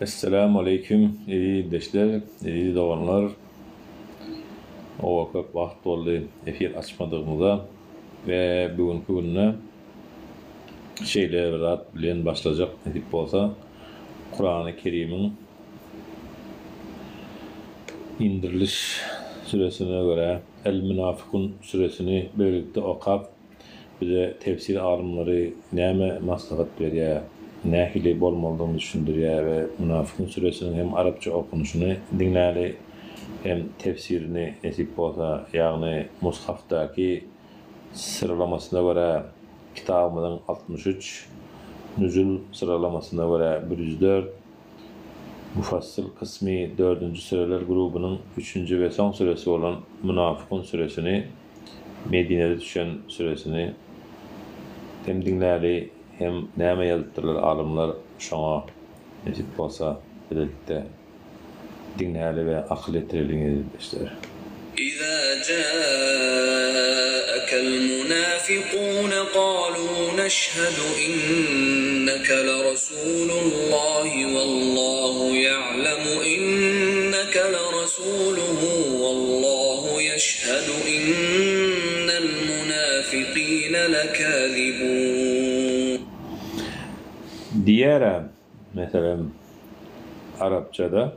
Esselamu Aleyküm, iyi deşler, iyi doğanlar. O vakit vaxt oldu efir açmadığımıza ve bugünkü gününe şeyler rahat bilen başlayacak nasip olsa Kur'an-ı Kerim'in indiriliş süresine göre El-Münafikun süresini böylelikle okap bize tefsir alimleri näme maslahat berýär, nähili bolmalydygyny düşündirýär ve Münafikun süresinin hem Arapça okunuşunu dinläli hem tefsirini nasip bolsa ýagny Mushafdaky sıralamasına göre kitabımızın 63, nüzul sıralamasına göre 104, mufassıl kısmi 4. süreler grubunun 3. ve son süresi olan Münafikun süresini, Medine'de düşen süresini hem dinläli hem näme ýazypdyrlar alimler şoňa nasip bolsa birlikde dinläli ve akıl ettireliňiz diýişler. إذا جاءك المنافقون قالوا نشهد إنك لرسول الله والله يعلم إنك لرسوله والله يشهد إن المنافقين لكاذبون. Diğer mesela Arapçada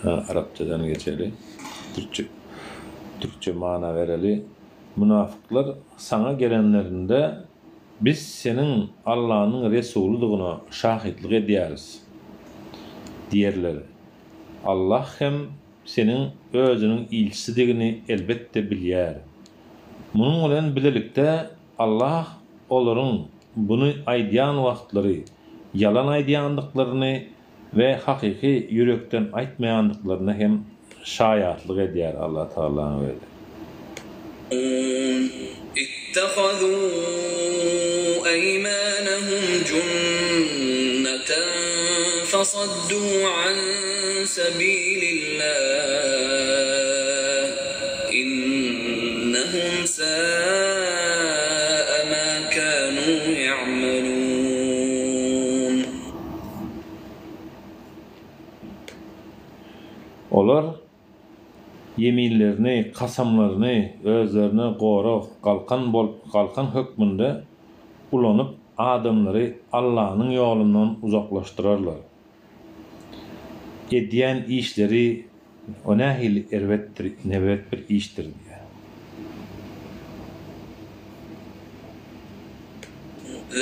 Arapçadan geçeli Türkçe mana vereli münafıklar sana gelenlerinde biz senin Allah'ın Resulüdüğüne şahitlik edýäris diýerler. Allah hem senin özünün ilçisidigini elbette bilýär. Bunun bilen bilelikde Allah olaryň bunu aýdýan wagtlary, yalan aýdýandyklaryny ve hakiki yürekten aýtmaýandyklaryna hem şaýatlyk edýär Allah Taala öyle. اتخذوا أيمانهم جنة فصدوا عن سبيل الله إنهم ساء ما كانوا يعملون. Olar yeminlerini, kasamlaryny özlerine goraq, kalkan hökmünde ulanyp adamlary Allah'ın ýolundan uzaklaşdyrarlar. Edýän işleri o nähili erwetdir, nebet bir işdir diýär.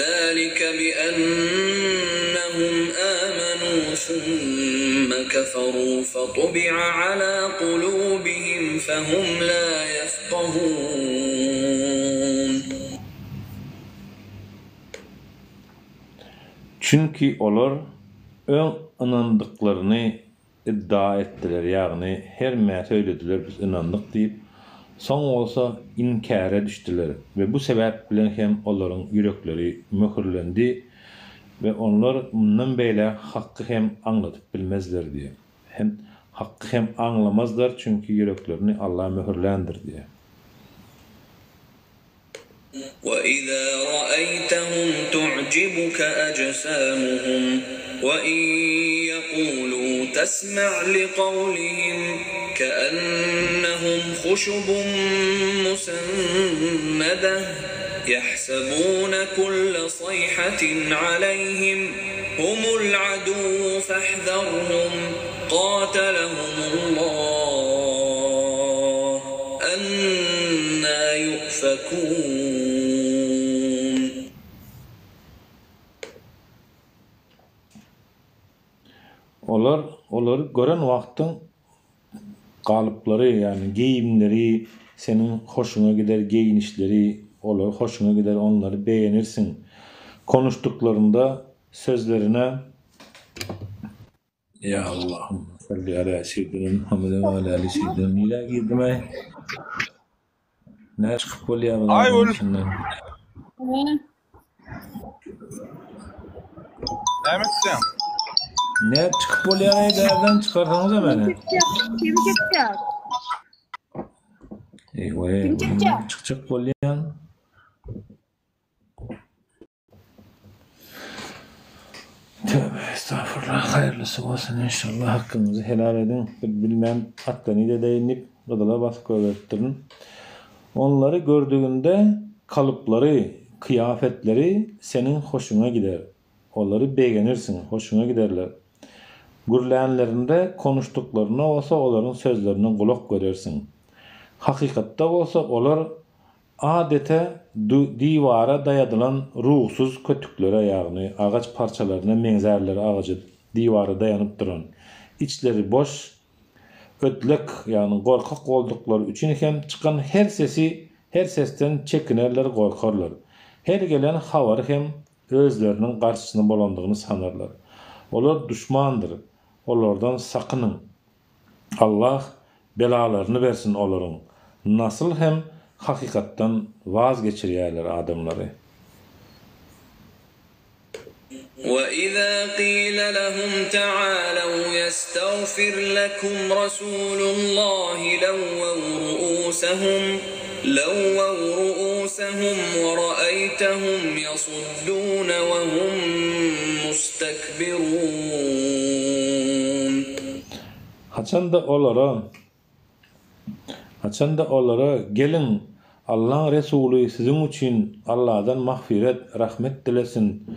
ذلك بأنهم آمنوا ثم كفروا فطبع على قلوبهم فهم لا يفقهون. Çünkü olar ön inandıklarını iddia ettiler, ýagny her mä söylediler biz inandyk diýip soň bolsa inkara düşdiler ve bu sebäp bilen hem olaryň yürekleri möhürlendi ve onlar bundan beýle hakkı hem anlatyp bilmezler diýe. Hem hakkı hem anlamazlar çünkü yüreklerini Allah möhürlendir diýe. وَإِذَا رَأَيْتَهُمْ تُعْجِبُكَ أَجْسَامُهُمْ وَإِنْ يَقُولُوا تَسْمَعْ لِقَوْلِهِمْ كَأَنَّهُمْ خُشُبٌ مُّسَنَّدَةٌ يَحْسَبُونَ كُلَّ صَيْحَةٍ عَلَيْهِمْ هُمُ الْعَدُوُّ فَاحْذَرْهُمْ قَاتَلَهُمُ اللَّهُ أَنَّى يُؤْفَكُونَ. Olar gören wagtyň galyplary yani geyimleri senin hoşuna gider, geyinişleri olar hoşuna gider, onları beğenirsin. Konuştuklarında sözlerine ya Allah'ım salli ala seyyidina Muhammedin ve ala ali seyyidina ila girme. Ne çıkıp oluyor Ayol. Demetsen. Ne çıkıp oluyor nereden çıkartanız hemen? Kim çıkacak? Kim çıkacak? Çıkacak oluyor. Tövbe estağfurullah. Hayırlısı olsun inşallah. Hakkınızı helal edin. Bilmem hakkını da değinip gıdıla baskı öğrettirin. Onları gördüğünde kalıpları, kıyafetleri senin hoşuna gider. Onları beğenirsin, hoşuna giderler. Gürleyenlerinde konuştuklarına olsa onların sözlerine kulak görersin. Hakikatte olsa olar adete divara dayadılan ruhsuz kötüklere yani ağaç parçalarına menzerleri ağacı divara dayanıp duran. İçleri boş, ötlek yani korkak oldukları için hem çıkan her sesten çekinerler, korkarlar. Her gelen havar hem özlerinin karşısında bolandığını sanırlar. Olar düşmandır. Onlardan sakının. Allah belalarını versin onların. Nasıl hem hakikattan vazgeçirýärler adamları. وَإِذَا قِيلَ لَهُمْ تَعَالَوْا يَسْتَغْفِرْ لَكُمْ رَسُولُ اللَّهِ لَوَّوْا رُؤُوسَهُمْ وَرَأَيْتَهُمْ يَصُدُّونَ وَهُمْ مُسْتَكْبِرُونَ. Haçanda olara gelin Allah'ın Resulü sizin için Allah'dan mağfiret, rahmet dilesin.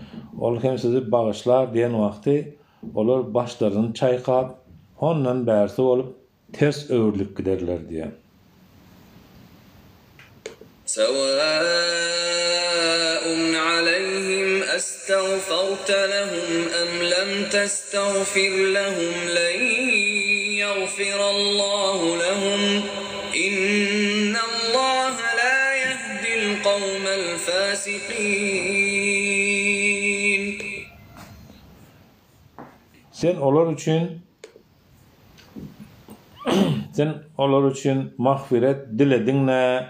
Ol hem sizi bağışlar diyen vakti olar başlarını çaykap ondan bärsi olup ters öwürlük giderler diye. سَوَاءٌ عَلَيْهِمْ أَسْتَغْفَرْتَ لَهُمْ أَمْ لَمْ تَسْتَغْفِرْ لَهُمْ لَنْ يَغْفِرَ اللَّهُ لَهُمْ إِنَّ اللَّهَ لَا يَهْدِي الْقَوْمَ الْفَاسِقِينَ. Sen olar için mağfiret diledinne,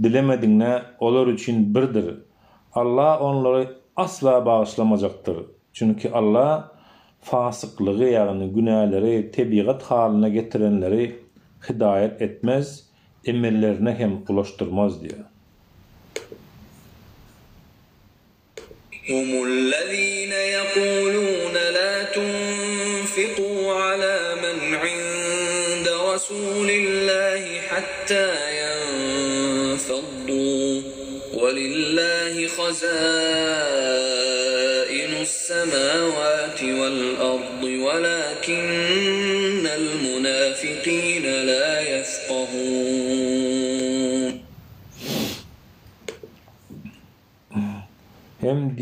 dilemedinne olar için birdir. Allah onları asla bağışlamajaktır. Çünkü Allah fasıklığı yani günahları tebiat haline getirenleri hidayet etmez, emellerine hem ulaştırmaz diye. هُمُ الَّذ۪ينَ يَقُولُونَ لَا تُنْفِقُوا عَلَى مَنْ عِنْدَ رَسُولِ اللّٰهِ حَتَّى يَنْفَضُّوا وَلِلّٰهِ خَزَائِنُ السَّمَاوَاتِ وَالْأَرْضِ وَلَكِنَّ الْمُنَافِقِينَ لَا يَفْقَهُونَ. Hem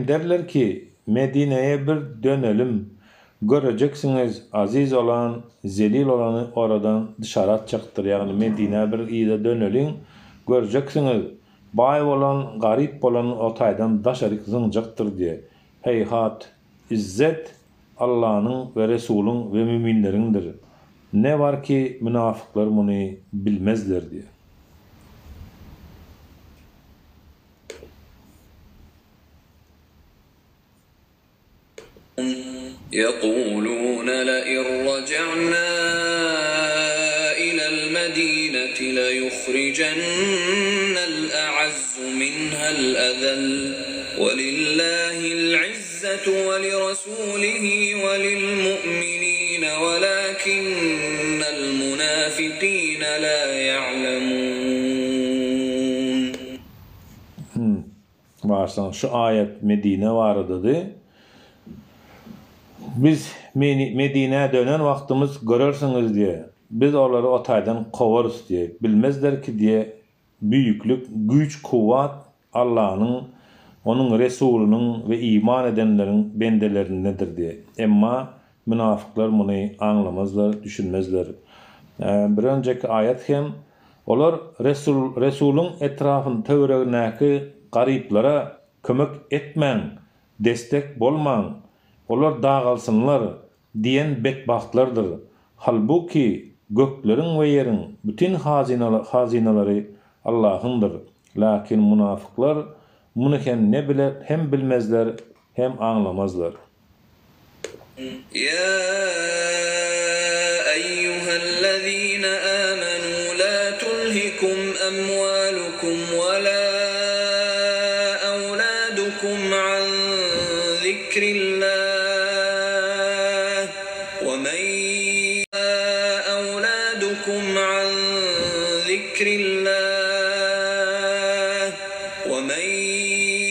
derler ki Medine'ye bir dönelim. Göreceksiniz aziz olan, zelil olanı oradan dışarı atacaktır. Yani Medine'ye bir iyide dönelim. Göreceksiniz bay olan, garip olan otaydan daşarık zınacaktır diye. Heyhat, izzet Allah'ın ve Resul'ün ve müminlerindir. Ne var ki münafıklar bunu bilmezler diye. يَقُولُونَ لَئِنْ رَجَعْنَا إِلَى الْمَدِينَةِ لَيُخْرِجَنَّ الْأَعَزُّ مِنْهَا الْأَذَلَّ وَلِلَّهِ الْعِزَّةُ وَلِرَسُولِهِ وَلِلْمُؤْمِنِينَ وَلَكِنَّ الْمُنَافِقِينَ لَا يَعْلَمُونَ. Varsan şu ayet Medine vardı. Biz Medine'ye dönen vaktimiz görürsünüz diye. Biz onları otaydan kovarız diye. Bilmezler ki diye büyüklük, güç, kuvvet Allah'ın, onun Resulünün ve iman edenlerin bendelerindedir diye. Emma münafıklar bunu anlamazlar, düşünmezler. Bir önceki ayet hem olar Resulün etrafın töweregindäki gariplara kömek etmen, destek bolman, olar dağılsınlar diyen bedbahtlardır. Halbuki göklerin ve yerin bütün hazinaları Allah'ındır. Lakin münafıklar bunu hem bilmezler hem anlamazlar. Ya eyyühellezîne âmenû la tulhikum emvâlukum ve la evlâdukum an ذكر الله ومن أولادكم عن ذكر الله ومن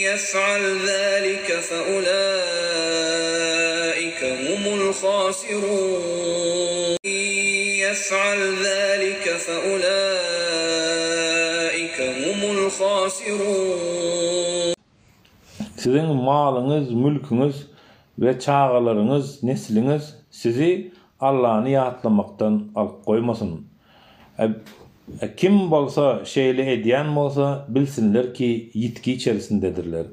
يفعل ذلك فأولئك هم الخاسرون يفعل ذلك فأولئك هم الخاسرون. Sizin malınız, mülkünüz ve çağalarınız, nesliniz sizi Allah'ını yatlamaktan alıp koymasın. Kim bolsa, şeyle ediyen bolsa bilsinler ki yitki içerisindedirler.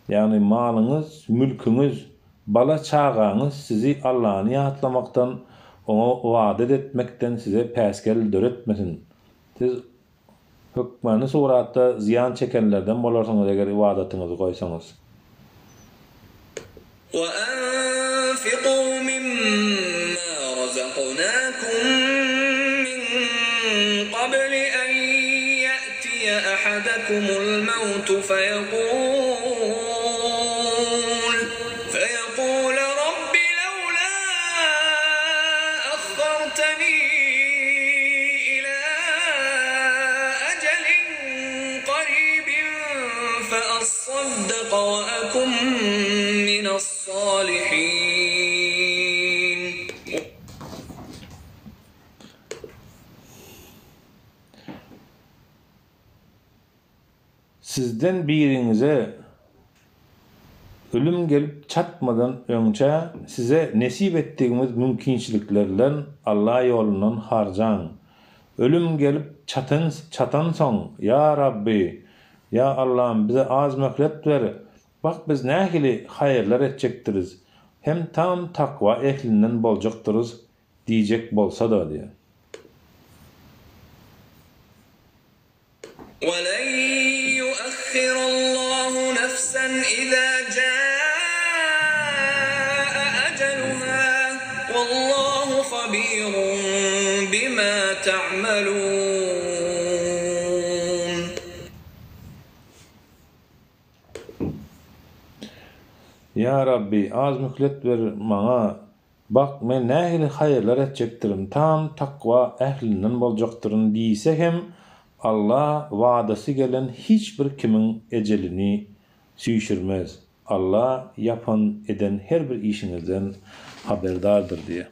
Yani malınız, mülkünüz, bala çağağınız sizi Allah'ını yatlamaktan, ona vaadet etmekten size päskel döretmesin. Siz hükmani suratta ziyan çekenlerden bolarsanız eğer ibadatınızı koysanız. وَأَنفِقُوا مِمَّا رَزَقْنَاكُم مِّن قَبْلِ أَن يَأْتِيَ أَحَدَكُمُ الْمَوْتُ فيقول رب لولا أخرتني إلى أجل قريب فأصدق وأكن من الصالحين. Sizden birinize ölüm gelip çatmadan önce size nesip ettiğimiz mümkinçiliklerle Allah yolundan harcan. Ölüm gelip çatan son, ya Rabbi, ya Allah'ım bize az möhlet ver. Bak biz nähili hayırlar etjektiriz. Hem tam takva ehlinden boljaktırız diyecek bolsa da diye. وَلَنْ يُؤَخِّرَ اللّٰهُ نَفْسًا إِذَا جَاءَ أَجَلُهَا وَاللّٰهُ خَبِيرٌ بِمَا تَعْمَلُونَ. Ya Rabbi az mühlet ver bana. Bak men nähili hayırlar etjekdirim. Tam takva ehlinden boljaktyryn diýse hem Allah vaadası gelen hiçbir kimin ecelini süýşürmez. Allah yapan eden her bir işinizden haberdardır diye.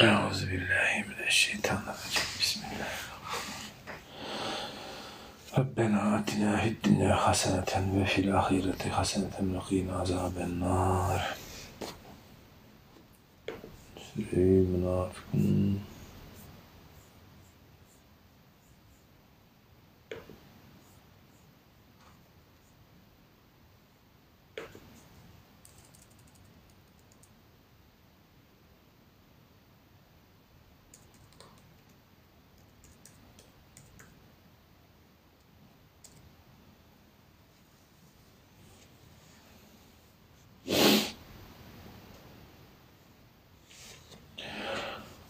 Euzubillahimineşşeytanirracim. Bismillahirrahmanirrahim. Rabbena atina fid dunya haseneten ve fil ahireti haseneten ve qina azabennar. Sure-i Münafıkun.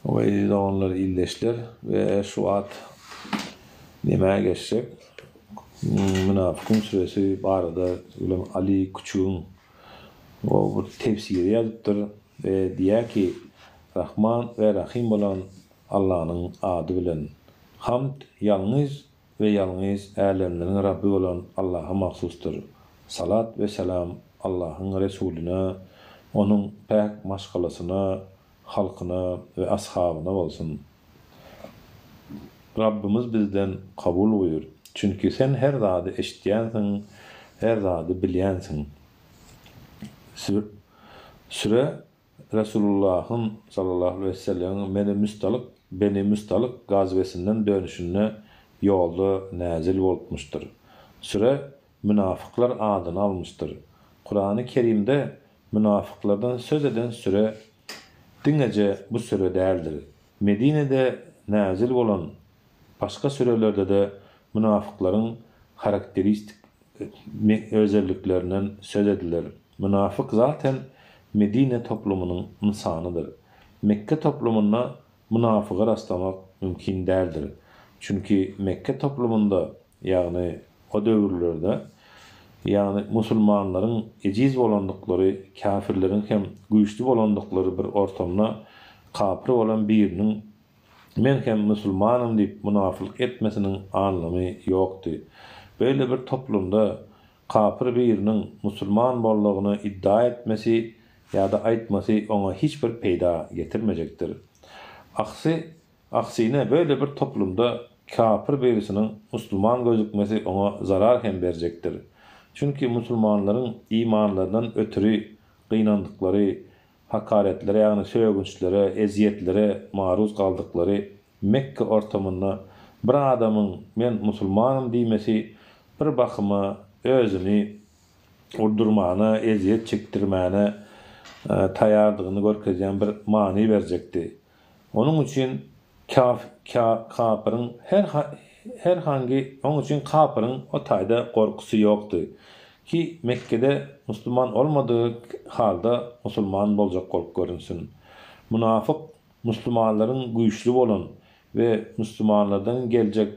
O zamanlar illeşler ve şu at demeye geçecek. Münafıkun suresi barada Ali Küçük'ün o tefsiri yazıptır ve diyor ki Rahman ve Rahim olan Allah'ın adı bilen hamd yalnız ve yalnız alemlerin Rabbi olan Allah'a mahsustur. Salat ve selam Allah'ın Resulüne, onun pek maşgalasına, halkına ve ashabına olsun. Rabbimiz bizden kabul buyur. Çünkü sen her zady eşitdiýänsiň, her zady bilýänsiň. Süre Resulullah'ın sallallahu aleyhi ve sellem beni müstalık gazvesinden dönüşüne ýolda näzil bolupmuşdyr. Süre münafıklar adyny almışdyr. Kur'an-ı Kerimde münafıklardan söz eden süre diňece bu süre däldir. Medine'de näzil bolan başga sürelerde de münafıkların karakteristik özelliklerinden söz edilir. Münafık zaten Medine toplumunun insanıdır. Mekke toplumuna münafıkı rastlamak mümkin däldir. Çünkü Mekke toplumunda yani o döwürlerde yani musulmanların eciz bolandıkları, kafirlerin hem güýçli bolandıkları bir ortamda kapır olan birinin men hem musulmanım diýip münafıklyk etmesinin anlamy ýokdy. Böyle bir toplumda kapır birinin musulman bollygyny iddia etmesi ya da aýtmasy ona hiçbir peýda getirmejekdir. Aksine böyle bir toplumda kapır birisinin musulman gözükmesi ona zarar hem berjekdir. Çünkü musulmanların imanlarından ötürü kıynandıkları, hakaretlere, yani söýgünçlere, eziyetlere maruz kaldıkları Mekke ortamında bir adamın men musulmanım diýmesi bir bakıma özüni urdurmana, eziyet çektirmene taýardygyny görkezýän bir many berjekdi. Onun için kapırın herhangi onun için kapırın o taýda korkusy ýokdy. Ki Mekke'de Müslüman olmadığı halda musulman boljak bolup görünsün. Münafık Müslümanların güýçli bolan ve Müslümanlardan geljek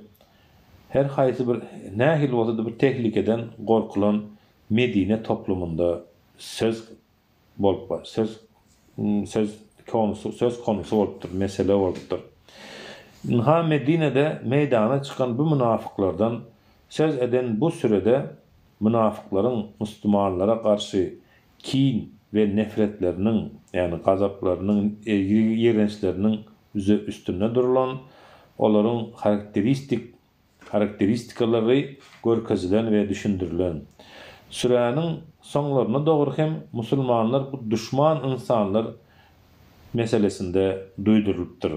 her haýsy bir nähil bolsa bir tehlikeden gorkulan Medine toplumunda söz konusu bolupdyr, mesele bolupdyr. Ha Medine'de meydana çıkan bu münafıklardan söz eden bu sürede münafıkların Müslümanlara karşı kin ve nefretlerinin yani gazaplarının, iğrençlerinin üstüne durulan, onların karakteristikaları görkezilen ve düşündürülen. Sürenin sonlarına doğru hem Müslümanlar bu düşman insanlar meselesinde duydurulupdur.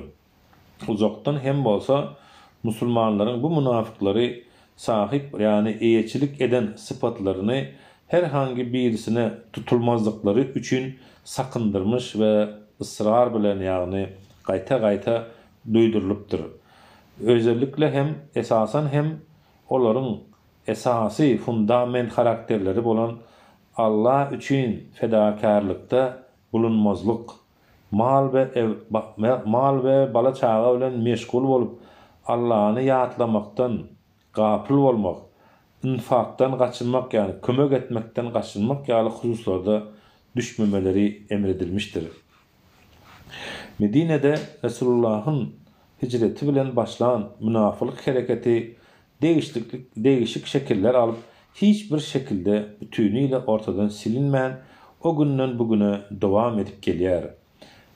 Uzaktan hem bolsa Müslümanların bu münafıkları sahip yani eýetçilik eden sıfatlarını herhangi birisine tutulmazlıkları üçün sakındırmış ve ısrar bilen yani gaýta duydurulupdur. Özellikle hem esasan hem olaryň esasy fundament karakterleri bolan Allah üçün fedakarlykda bulunmazlyk, mal ve bala çağa bilen meşgul bolup Allah'ını ýatlamaktan gapyl bolmak, infaktan gaçynmak yani kömek etmekten gaçynmak ýaly hususlarda düşmemeleri emredilmişdir. Medine'de Resulullah'ın hicreti bilen başlayan münafıklyk hereketi değişik şekiller alıp hiçbir şekilde bütünüyle ortadan silinmeyen o günden bugüne devam edip gelýär.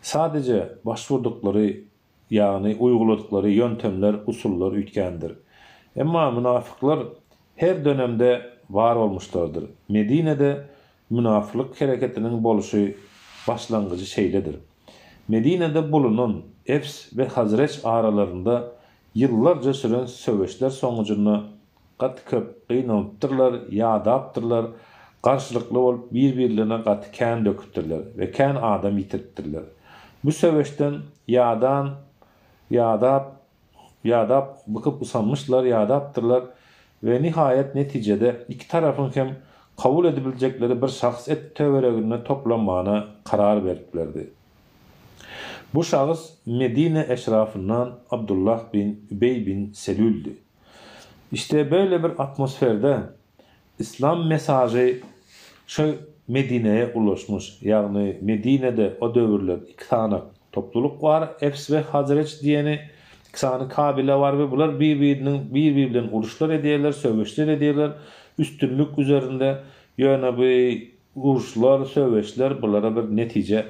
Sadece başvurdukları yani uyguladıkları yöntemler, usullar ütkendir. Emma münafıklar her dönemde var olmuşlardır. Medine'de münafıklık hareketinin boluşu başlangıcı şeyledir. Medine'de bulunan Efs ve Hazreç aralarında yıllarca süren söveşler sonucunda gat köp kıynalıptırlar, yadaptırlar, karşılıklı olup birbirlerine gat kän döküptürler ve kän adam yitirttirler. Bu söveşten yadap bıkıp usanmışlar, yadaptırlar ve nihayet neticede iki tarafın hem kabul edebilecekleri bir şahs töweregine toplanmana karar veriplerdi. Bu şahıs Medine eşrafından Abdullah bin Übey bin Selül'dü. İşte böyle bir atmosferde İslam mesajı şu Medine'ye ulaşmış. Yani Medine'de o dövrler iki tane topluluk var. Efs ve Hazreç diyeni iki tane kabile var ve bunlar birbirinden uruşlar ediyorlar, sövüşler ediyorlar. Üstünlük üzerinde yani bir uruşlar, sövüşler bunlara bir netice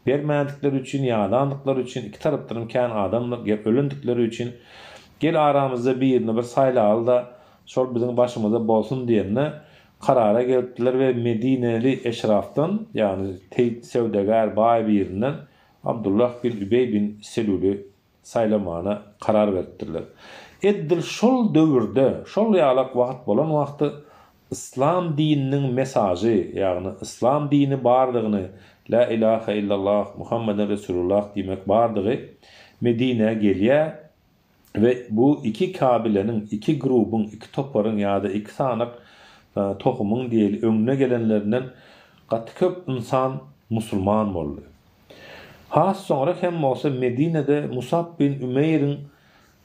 vermedikleri için, yalandıkları için, iki taraftan kän adamlar ölündükleri için gel aramızda birini bir sayla al da şol bizim başımıza bolsun diyenine karara geldiler ve Medineli eşraftan yani sevdegar bay birinden Abdullah bin Übey bin Selül'ü saylamana karar verdiler. Eddil şol döwürde, şol ýalak wagt bolan wagty İslam dininiň mesajy, ýagny İslam dini bardygyny, la ilahe illallah Muhammeden Resulullah diýmek bardygy Medine'ye gelýär ve bu iki kabilenin, iki grubun, iki toparın ya da iki sanak tohumun diýeli öňüne gelenlerinden gaty köp insan musulman boldy. Has sonra hem olsa Medine'de Musab bin Ümeyr'in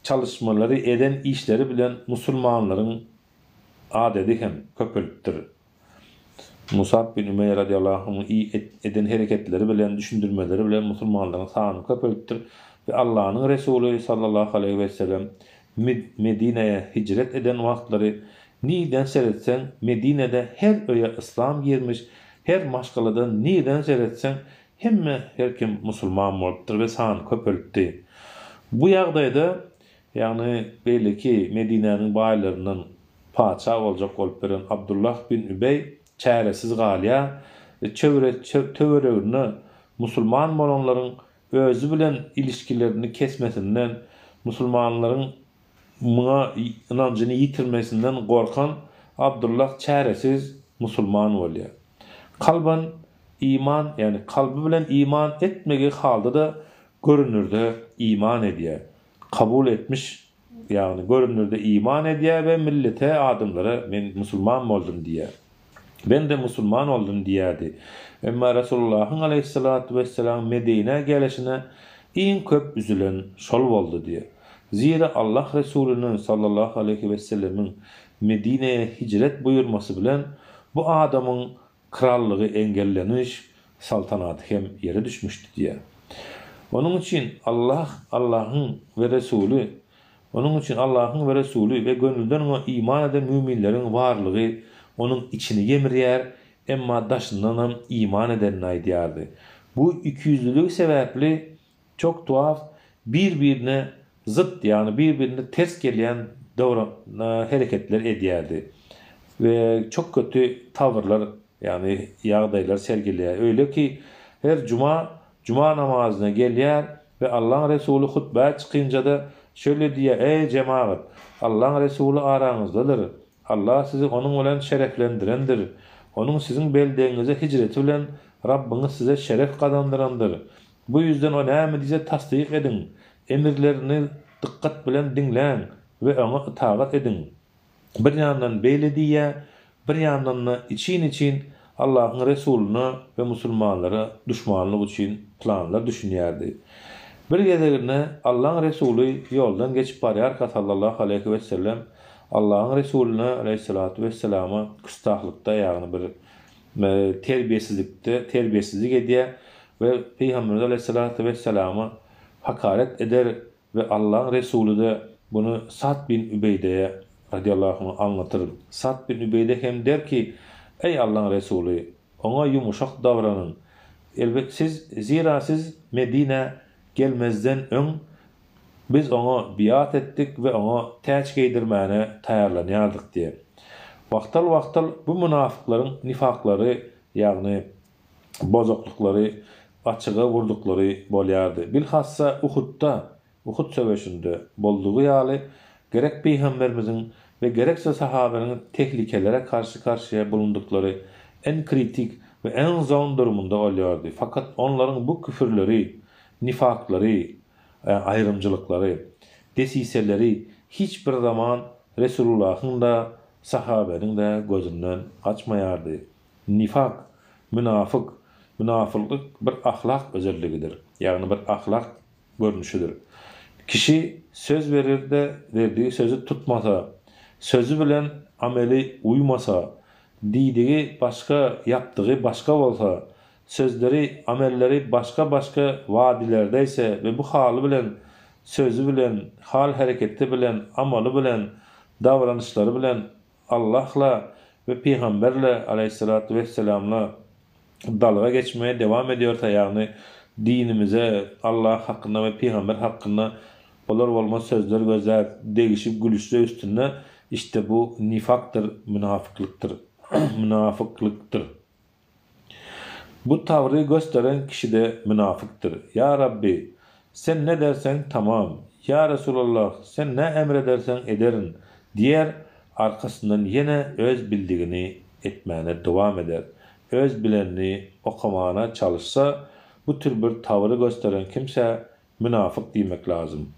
çalışmaları eden işleri bilen musulmanların adedi hem köpelipdir. Musab bin Ümeyr radıyallahu anh'ın iyi eden hareketleri bilen, düşündürmeleri bilen musulmanların sağını köpelipdir. Ve Allah'ın Resulü sallallahu aleyhi ve sellem Medine'ye hicret eden vaktları niden seyretsen Medine'de her öye İslam girmiş, her maşgaladan niden seyretsen her kim musulman bolupdyr ve sağını köpelipdi. Bu ýagdaýda yani belli ki Medine'nin baylarından paça olacak olup veren Abdullah bin Übey çaresiz galya ve töweregini musulman bolanların özü bilen ilişkilerini kesmesinden, musulmanların buna inancını yitirmesinden korkan Abdullah çaresiz musulman bolýar. Kalban iman, yani kalbi bilen iman etmegi halda da görünürde iman edýär. Kabul etmiş, yani görünürde iman edýär ve millete adımlara men musulman boldum diýär. Ben de musulman oldum diýärdi. Emma Resulullah'ın aleyhissalatu vesselam Medine gelişine iň köp üzülen şol boldy diýär. Zira Allah Resulü'nün sallallahu aleyhi ve sellemin Medine'ye hicret buyurması bilen bu adamın krallığı engelleniş, saltanaty hem yere düşmüşdi diýär. Onun için Allah'ın ve Resulü ve gönülden ona iman eden müminlerin varlığı onun içini yemirýär, emma daşyndan iman edenini aýdýardy. Bu ikiyüzlülük sebäpli çok tuhaf birbirine zıt, yani birbirine ters gelýän hareketler edýärdi. Ve çok kötü tavırlar, yani ýagdaýlar sergilýär. Öyle ki her cuma namazyna gelýär ve Allah'ın Resulü hutba çykynca da şöyle diýär: "Ey cemaat, Allah'ın Resulü araňyzdadyr. Allah sizi onun bilen şereflendirendir. Onun sizin beldeňize hicreti bilen Rabbiniz size şeref kazandırandır. Bu yüzden o näme diýse tasdik edin. Emirlerini dikkat bilen dinleň ve ona itaat edin." Bir ýandan beýle diýär, bir ýandan için Allah'ın Resulüne ve musulmanlara düşmanlyk üçin planlar düşünýärdi. Bir gezeginde Allah'ın Resulü yoldan geçip barýar sallallahu aleyhi ve sellem Allah'ın Resulüne aleyhissalatu vesselama küstahlykda, ýagny bir terbiyesizlik edýär ve Peygamber aleyhissalatu vesselama hakaret eder ve Allah'ın Resulü de bunu Sa'd bin Übeyde'ye radiyallahu anh anlatır. Sa'd bin Übeyde hem der ki: "Ey Allah'ın Resulü, ona yumuşak davranın. Zira siz Medine gelmezden ön biz ona biat ettik ve ona täç giydirmäne taýarlanýardyk" diye. Wagtal bu münafıkların nifakları, ýagny bozoklukları açyga vurdukları bolýardy. Bilhassa Uhud söwüşinde boldugy ýaly gerek Peygamberimizin ve gerekse sahabelerin tehlikelere karşı karşıya bulundukları en kritik ve en zor durumunda bolýardy. Fakat onların bu küfürleri, nifakları, ayrımcılıkları, desiseleri hiçbir zaman Resulullah'ın da sahabenin de gözünden kaçmayardı. Nifak, münafıklık bir ahlak özelliğidir. Yani bir ahlak görünüşüdür. Kişi söz verir de verdiği sözü tutmasa, sözü bilen ameli uymasa, diýdigi başka, yaptığı başka olsa, sözleri, amelleri başka vadilerdeyse ve bu halı bilen, sözü bilen, hal hareketi bilen, amalı bilen, davranışları bilen Allah'la ve Peygamberle aleyhissalatu vesselam'la dalga geçmeye devam ediyorsa, yani dinimize, Allah hakkında ve Peygamber hakkında olur olmaz sözler gözler değişip gülüşle üstüne, işte bu nifaktır, münafıklıktır. Bu tavrı gösteren kişi de münafıktır. Ya Rabbi, sen ne dersen tamam. Ya Resulallah, sen ne emredersen ederin diyer, arkasından yine öz bildiğini etmene devam eder. Öz bilenini okumana çalışsa, bu tür bir tavırı gösteren kimse münafık demek lazım.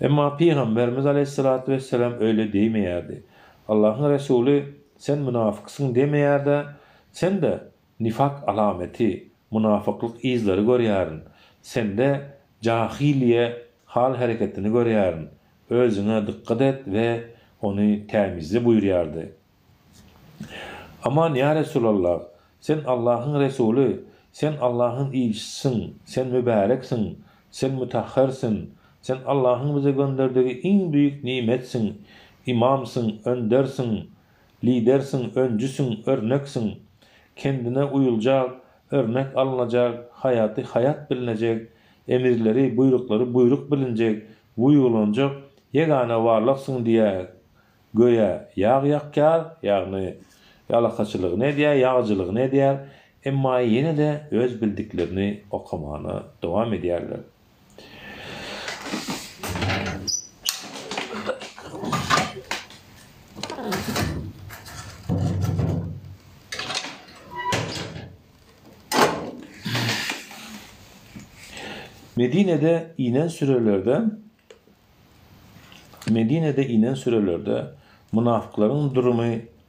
Ama Peygamberimiz Aleyhisselatü Vesselam öyle demeyerdi. Allah'ın Resulü sen münafıksın demeyerdi. Sen de nifak alameti, münafıklık izleri görýärin. Sen de cahiliye hal hareketini görýärin. Özüne dikkat et ve onu temizle buyurýardy. Aman ya Resulallah, sen Allah'ın Resulü, sen Allah'ın elçisisin, sen mübareksin, sen mütahharsin, sen Allah'ın bize gönderdiği en büyük nimetsin, imamsın, öndersin, lidersin, öncüsün, örneksin, kendine uyulacak, örnek alınacak, hayatı hayat bilinecek, emirleri, buyrukları buyruk bilinecek, uygulanacak, yegane varlıksın diye göğe yağ yakkar, yani yalakaçılık ne diye, yağcılık ne diye, emma yine de öz bildiklerini okumana devam ederler. Medine'de inen sürelerde münafıkların durumu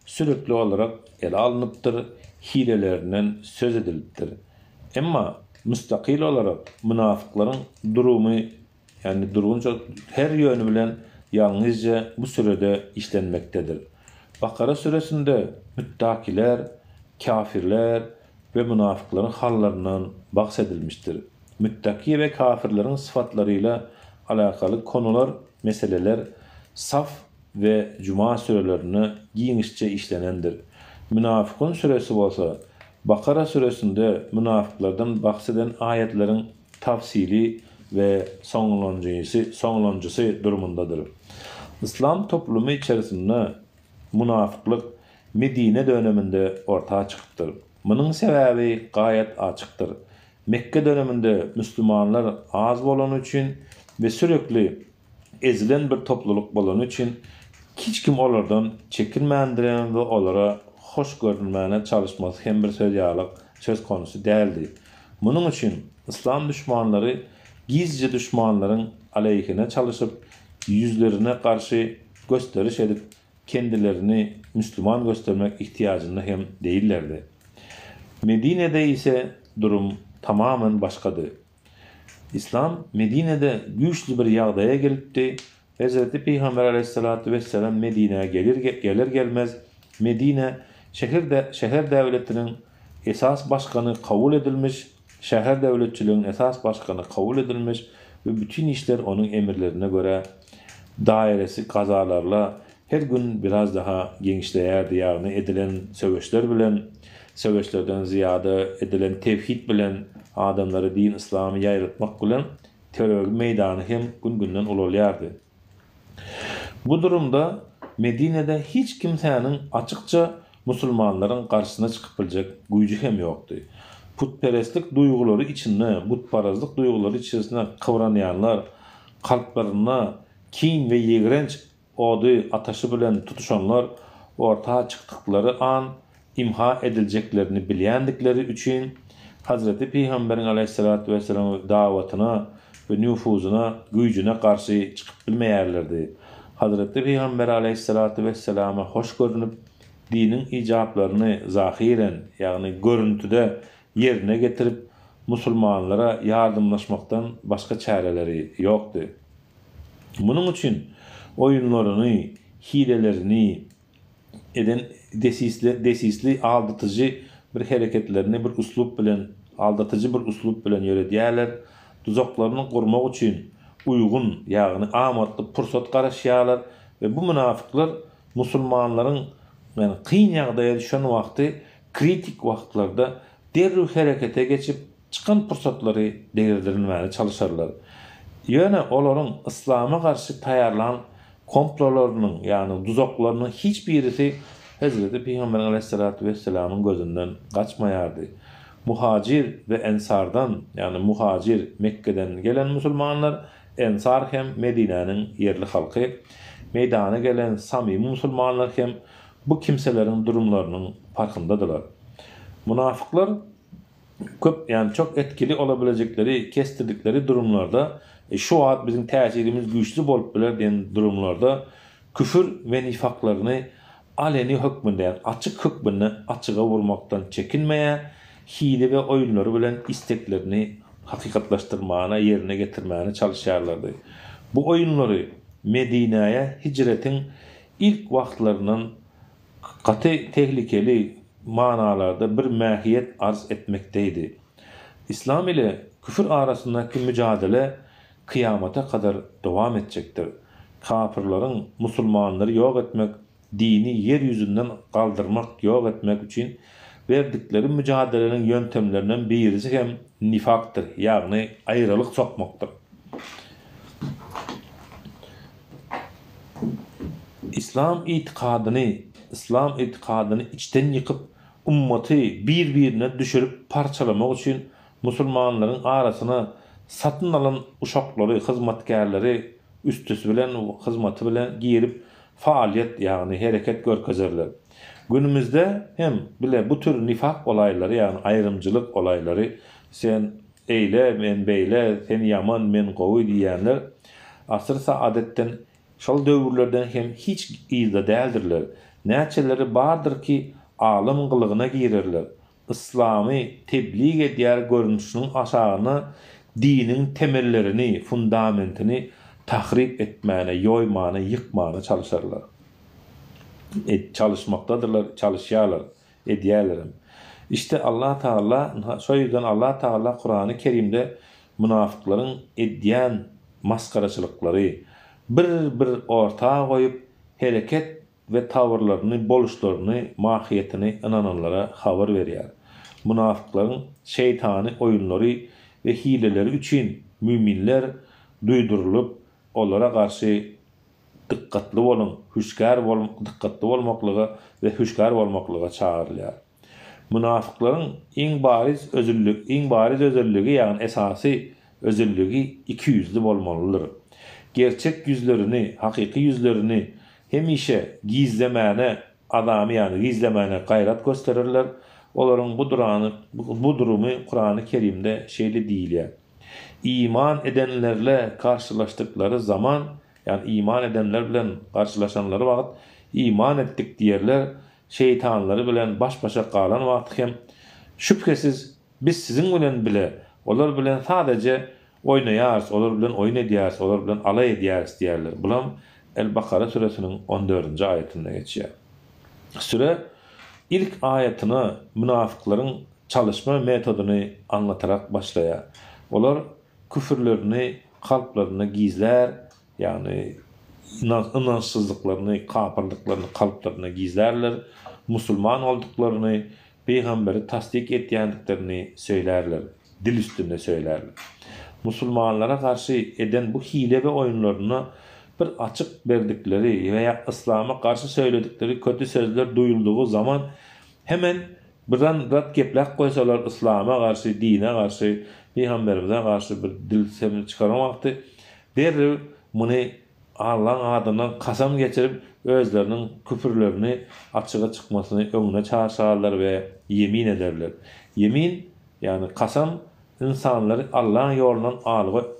sürekli olarak ele alınıptır, hilelerinden söz ediliptir. Ama müstakil olarak münafıkların durumu, yani durgunca her yönü bilen yalnızca bu sürede işlenmektedir. Bakara suresinde müttakiler, kafirler ve münafıkların hallarından bahsedilmiştir. Müttaki ve kafirlerin sıfatlarıyla alakalı konular, meseleler Saf ve Cuma sürelerine genişçe işlenendir. Münafıkun suresi olsa Bakara suresinde münafıklardan bahseden ayetlerin tafsili ve sonlanıcısı durumundadır. İslam toplumu içerisinde münafıklık Medine döneminde ortaya çıkıptır. Bunun sebebi gayet açıktır. Mekke döneminde Müslümanlar az bolan için ve sürekli ezilen bir topluluk bolan için hiç kim onlardan çekinmeyendiren ve onlara hoş görünmeyene çalışması hem bir söz konusu değildi. Bunun için İslam düşmanları gizlice düşmanların aleyhine çalışıp yüzlerine karşı gösteriş edip kendilerini Müslüman göstermek ihtiyacında hem değillerdi. Medine'de ise durum tamamen başkadır. İslam Medine'de güçlü bir yağdaya gelipdi. Hz. Peygamber aleyhissalatü vesselam Medine'ye gelir gelmez Medine şehir devletinin esas başkanı kabul edilmiş, şehir devletçiliğinin esas başkanı kabul edilmiş ve bütün işler onun emirlerine göre dairesi kazalarla her gün biraz daha genişleyerdi. Yani edilen söveçlerden ziyade edilen tevhid bilen adamları din İslam'ı yayratmak bilen terör meydanı hem gün-günden ulalyardı. Bu durumda Medine'de hiç kimsenin açıkça Müslümanların karşısına çıkıpılacak gücü hem yoktu. Putperestlik duyguları içinde, putparazlık duyguları içerisinde kıvranayanlar, kalplarına kin ve yegrenç odu ataşı bilen tutuşanlar ortaya çıktıkları an imha edileceklerini bilendikleri için Hazreti Peygamber'in aleyhissalatü vesselam davetine ve nüfuzuna, gücüne karşı çıkıp bilmeyerlerdi. Hazreti Peygamber aleyhissalatü vesselama hoş görünüp dinin icablarını zahiren, yani görüntüde yerine getirip Müslümanlara yardımlaşmaktan başka çareleri yoktu. Bunun için oyunlarını, hilelerini eden desisli aldatıcı bir hareketlerini bir uslup bilen, aldatıcı bir uslup bilen yörediyerler, tuzaklarını kurmak için uygun, yani amatlı pursat karışıyarlar ve bu münafıklar Müslümanların yani kıyın yağdaya düşen vakti, kritik vaktlarda derru harekete geçip çıkan pursatları değerlendirmeye çalışırlar. Yani onların İslam'a karşı tayarlanan komplolarının, yani tuzaklarının hiçbirisi Hazreti Peygamber aleyhissalatü vesselam'ın gözünden kaçmayardı. muhacir ve ensardan, yani muhacir Mekke'den gelen musulmanlar, ensar hem Medine'nin yerli halkı, meydana gelen samimi musulmanlar hem bu kimselerin durumlarının farkındadılar. Münafıklar köp, yani çok etkili olabilecekleri, kestirdikleri durumlarda, şu an bizim tesirimiz güçlü bolup biler diyen durumlarda küfür ve nifaklarını aleni hükmünde, yani açık hükmünde açığa vurmaktan çekinmeye, hile ve oyunları bilen isteklerini hakikatlaştırmağına, yerine getirmeye çalışarlardı. Bu oyunları Medine'ye hicretin ilk vaktlarının katı tehlikeli manalarda bir mahiyet arz etmekteydi. İslam ile küfür arasındaki mücadele kıyamata kadar devam edecektir. Kafirlerin Müslümanları yok etmek, dini yeryüzünden kaldırmak, yok etmek için verdikleri mücadelenin yöntemlerinden birisi hem nifaktır, yani ayrılık sokmaktır. İslam itikadını içten yıkıp ümmeti birbirine düşürüp parçalamak için Müslümanların arasına satın alan uşakları, hizmetkarları üstüsü bilen, hizmeti bilen girip faaliyet, yani hareket görkezerler. Günümüzde hem bile bu tür nifak olayları, yani ayrımcılık olayları, sen eyle, men beyle, sen yaman, men gowy diyenler asır saadetten, şol döwürlerden hem hiç iyide değildirler. Näçeleri bardır ki alym kılığına girerler. İslami tebliğ edýär görünüşiniň aşagyna dinin temellerini, fundamentini tahrip etmäne, ýoýmana, ýykmana çalışarlar. Çalışmaktadırlar, çalışýarlar, edýärler. İşte Allah Taala, şo ýüzden Allah Taala Kur'an-ı Kerimde münafıkların edýän maskaraçylyklary bir ortağa koyup hareket ve tavırlarını, boluşlarını, mahiyetini inananlara haber verýär. Münafıkların şeytani oyunları ve hileleri için müminler duydurulup onlara karşı dikkatli olun, dikkatli olmaklığa ve hüşkar olmaklığa çağırılýar. Münafıkların en bariz özürlüğü, yani esasi özürlüğü ikiyüzlü bolmalıdır. Gerçek yüzlerini, hakiki yüzlerini hemişe gizlemene, adamı yani gizlemene gayret gösterirler. Olaryň bu durumu Kur'an-ı Kerimde şeýle diýilýär. İman edenlerle karşılaştıkları zaman, yani iman edenler bilen karşılaşanları wagt iman ettik diýerler. Şeytanları bilen baş başa kalan wagt hem şüphesiz biz sizin bilen bile, olar bilen sadece oynaýars, olar bilen oyun edýärs, olar bilen alay edýärs diýerler. Bulam El-Bakara suresinin 14. ayetinde geçiyor. Süre ilk ayetini münafıkların çalışma metodunu anlatarak başlaya. Olar küfürlerini kalplarına gizler, yani inançsızlıklarını, kafirliklerini kalplarına gizlerler. Musulman olduklarını, peygamberi tasdik etýändiklerini söylerler. Dil üstünde söylerler. Musulmanlara karşı eden bu hile ve oyunlarına bir açık berdikleri veya İslam'a karşı söyledikleri kötü sözler duyulduğu zaman hemen birden rat gepler koysalar İslam'a karşı, dine karşı, peygamberimize karşı bir dil semi çıkaramaktı. Derri bunu Allah'ın adından kasam geçirip özlerinin küfürlerini açığa çıkmasını öňüne çağırsalar ve yemin ederler. Yemin, yani kasam, insanları Allah'ın yolundan alıp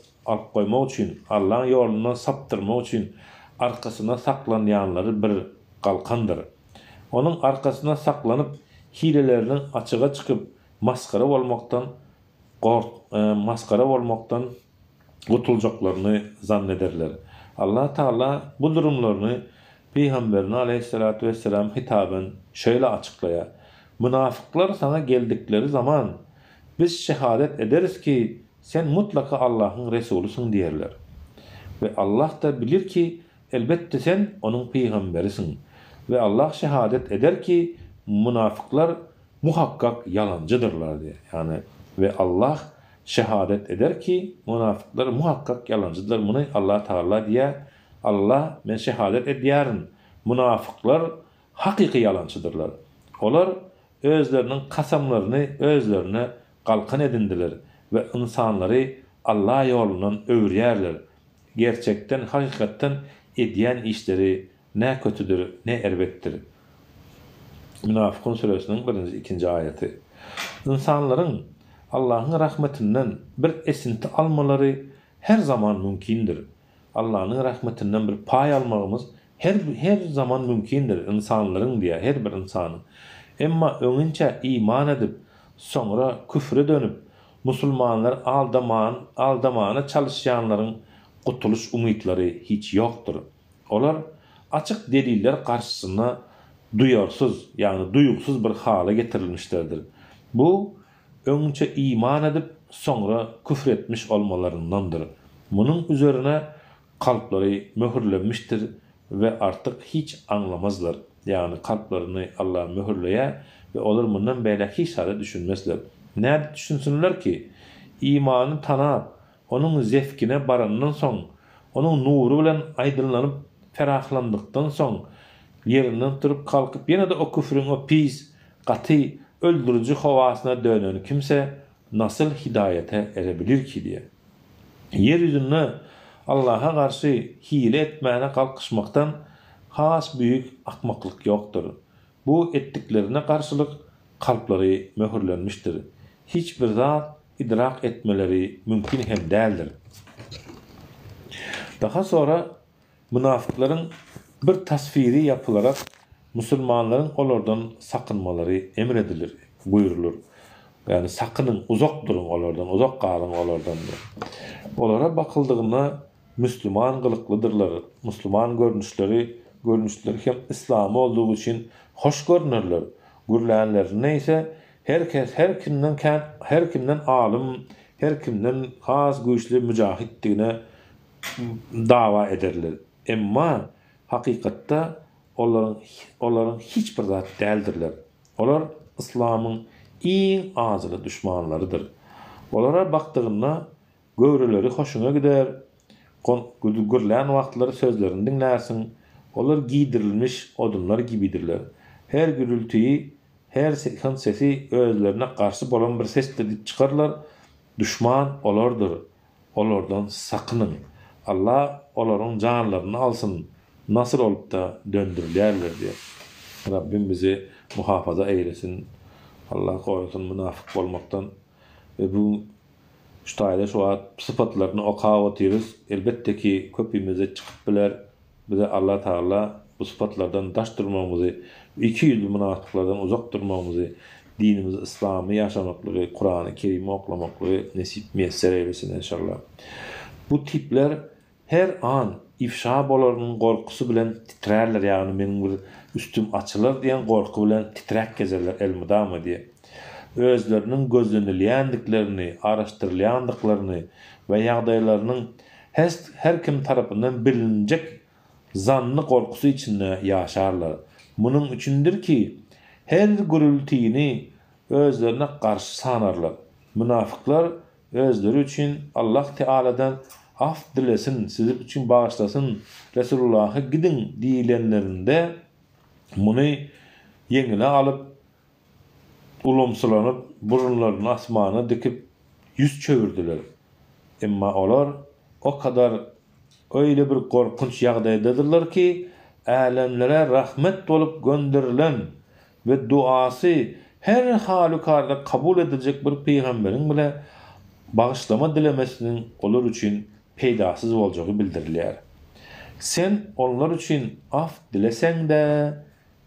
koymak için, Allah'ın yolundan saptırmak için arkasına saklanyanları bir kalkandır. Onun arkasına saklanıp hilelerinin açığa çıkıp maskara olmaktan kurtulacaklarını zannederler. Allah Teala bu durumlarını Peygamberine Aleyhissalatu vesselam hitaben şöyle açıklaya: münafıklar sana geldikleri zaman biz şehadet ederiz ki sen mutlaka Allah'ın Resulüsün diyerler. Ve Allah da bilir ki elbette sen onun peygamberisin. Ve Allah şehadet eder ki münafıklar muhakkak yalancıdırlar diye. Yani ve Allah şehadet eder ki münafıklar muhakkak yalancıdır. Bunu Allah Teala diye Allah men şehadet edýärin. Münafıklar hakiki yalancıdırlar. Olar özlerinin kasamlaryny özlerine galkyn edindiler ve insanları Allah yolundan öwrýärler. Gerçekten, hakikatten edýän işleri ne kötüdür, ne erbettir. Münafıkun suresinin 1-2 ayeti. İnsanların Allah'ın rahmetinden bir esinti almaları her zaman mümkindir. Allah'ın rahmetinden bir pay almamız her zaman mümkindir insanların diye her bir insanın. Emma önünçe iman edip sonra küfre dönüp Müslümanlar aldamana çalışanların kurtuluş umutları hiç yoktur. Olar açık deliller karşısına duyarsız yani duyuksuz bir hale getirilmişlerdir. Bu önce iman edip sonra küfretmiş olmalarındandır. Bunun üzerine kalpleri mühürlenmiştir ve artık hiç anlamazlar. Yani kalplerini Allah mühürleye ve olur bundan böyle hiç hale düşünmezler. Ne düşünsünler ki? İmanı tanap, onun zevkine barandan son, onun nuru bilen aydınlanıp ferahlandıktan son, yerinden durup kalkıp yine de o küfrün o pis, katı, öldürücü havasına dönen kimse nasıl hidayete erebilir ki diye. Yeryüzünde Allah'a karşı hile etmeye kalkışmaktan has büyük akmaklık yoktur. Bu ettiklerine karşılık kalpleri mühürlenmiştir. Hiçbir zat idrak etmeleri mümkün hem değildir. Daha sonra münafıkların bir tasviri yapılarak Müslümanların onlardan sakınmaları emredilir, buyurulur. Yani sakının, uzak durun onlardan, uzak kalın onlardan. Onlara bakıldığında Müslüman kılıklıdırlar. Müslüman görünüşleri hem İslam'ı olduğu için hoş görünürler. Gürleyenler neyse her kimden alim, her kimden has güçlü mücahitliğine dava ederler. Emma hakikatta onların hiçbir zat değildirler. Onlar İslam'ın en azılı düşmanlarıdır. Onlara baktığında göwreleri hoşuna gider. Gürleyen vaktları sözlerini dinlersin. Onlar giydirilmiş odunlar gibidirler. Her gürültüyü, her sesi özlerine karşı bolan bir ses dedip çıkarlar. Düşman olardır. Onlardan sakının. Allah onların canlarını alsın. Nasıl olup da döndürülürler diye. Rabbim bizi muhafaza eylesin. Allah korusun münafık olmaktan. Ve bu şütayda şu an sıfatlarını okuyatırız. Elbette ki köpümüze çıkıp biler. Bize Allah Teala bu sıfatlardan daş durmamızı, 200 münafıklardan uzak durmamızı, dinimizi, İslam'ı yaşamaklığı, Kur'an-ı Kerim'i okumaklığı nasip müyesser eylesin inşallah. Bu tipler her an ifşa bolarının korkusu bilen titrerler, yani benim bir üstüm açılır diyen korku bilen titrek gezerler elmudamı diye. Özlerinin gözleniliyendiklerini, araştırılayandıklarını ve yağdaylarının her kim tarafından bilinecek zanlı korkusu içinde yaşarlar. Bunun içindir ki her gürültüyini özlerine karşı sanarlar. Münafıklar özleri için Allah Teala'dan af dilesin, sizin için bağışlasın, Resulullah'a gidin diyenlerinde bunu yengine alıp ulumsulanıp burunlarını asmana dikip yüz çevirdiler. Emma olar o kadar öyle bir korkunç yağdaydadılar ki alemlere rahmet olup gönderilen ve duası her halükarda kabul edilecek bir peygamberin bile bağışlama dilemesinin olur için peydasız olacağı bildirilýär. Sen onlar için af dilesen de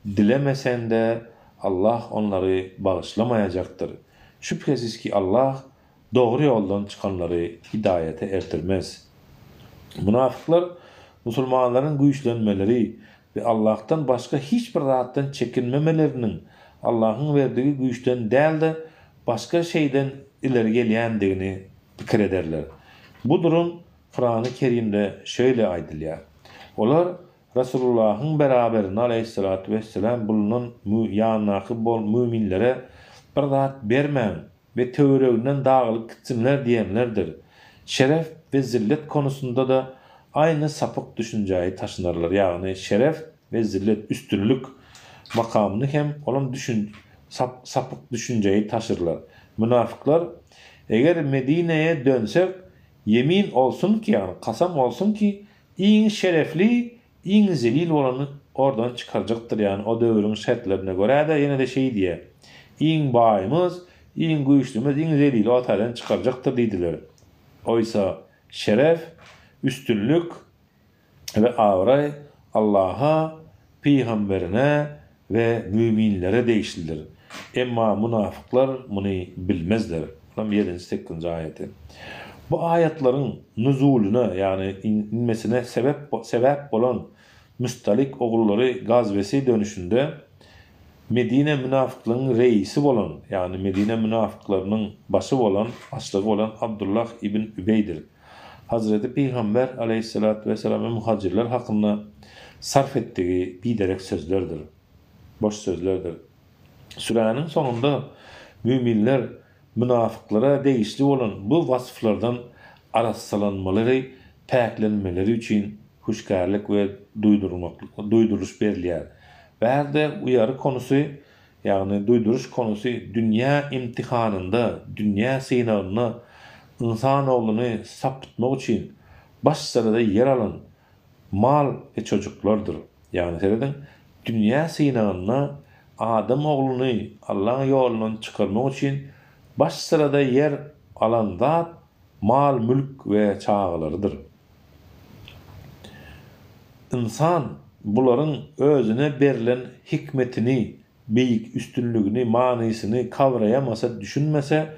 dilemesen de Allah onları bağışlamayacaktır. Şüphesiz ki Allah doğru yoldan çıkanları hidayete erdirmez. Münafıklar Müslümanların güçlenmeleri ve Allah'tan başka hiçbir rahattan çekinmemelerinin Allah'ın verdiği güçten değil de başka şeyden ileri gelýändigini pikir ederler. Bu durum Kur'an-ı Kerim'de şöyle aydılýar. Olar Resulullah'ın beraberine aleyhissalatu vesselam bulunan yanakı bol müminlere bir zat bermän ve töwereginden dağılıp gitsinler diyenlerdir. Şeref ve zillet konusunda da aynı sapık düşünceyi taşınarlar. Yani şeref ve zillet, üstünlük makamını hem olan sapık düşünceyi taşırlar. Münafıklar eğer Medine'ye dönsek yemin olsun ki yani kasam olsun ki en şerefli, en zelil olanı oradan çıkaracaktır yani o dövrün şartlarına göre de yine de şey diye en bayımız, en güçlümüz, en zelil o atadan çıkaracaktır dediler. Oysa şeref, üstünlük ve avray Allah'a, peygamberine ve müminlere değiştirir. Emma münafıklar bunu bilmezler. 7-8 ayeti. Bu ayetlerin nuzuluna yani inmesine sebep olan Müstalik oğulları gazvesi dönüşünde Medine münafıklığının reisi olan yani Medine münafıklarının başı olan, başlığı olan Abdullah ibn Übeydir. Hazreti Peygamber aleyhissalatü vesselam'ın muhacirler hakkında sarf ettiği biderek sözlerdir. Boş sözlerdir. Sürenin sonunda müminler münafıklara değişli olan bu vasıflardan arassalanmaları, peklenmeleri için huşkarlık ve duyduruş berliyer. Ve de uyarı konusu yani duyduruş konusu dünya imtihanında, dünya sınavına insanoğlunu sapıtmak için baş sırada yer alan mal ve çocuklardır. Yani seyredin, dünya sınavına Adam oğlunu Allah'ın yolundan çıkarmak için baş sırada yer alan zat mal, mülk ve çağlarıdır. İnsan buların özüne verilen hikmetini, büyük üstünlüğünü, manasını kavrayamasa, düşünmese,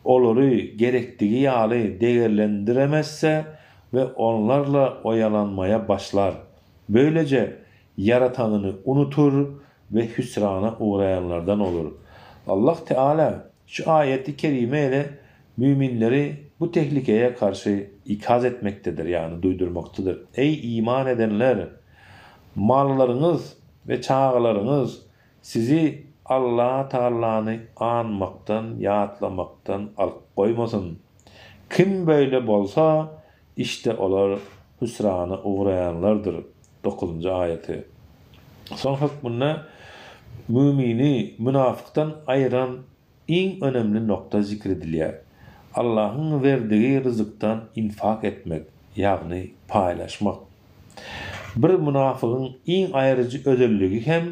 onları gerektiği yali değerlendiremezse ve onlarla oyalanmaya başlar. Böylece yaratanını unutur ve hüsrana uğrayanlardan olur. Allah Teala şu ayeti kerime ile müminleri bu tehlikeye karşı ikaz etmektedir yani duydurmaktadır. Ey iman edenler! Mallarınız ve çağlarınız sizi Allah Teala'nı anmaktan, yatlamaktan alıkoymasın. Kim böyle bolsa işte olar hüsrana uğrayanlardır. 9. ayeti. Son hükmünde mümini münafıktan ayıran en önemli nokta zikrediliyor. Allah'ın verdiği rızıktan infak etmek, yani paylaşmak. Bir münafığın en ayrıcı özelliği hem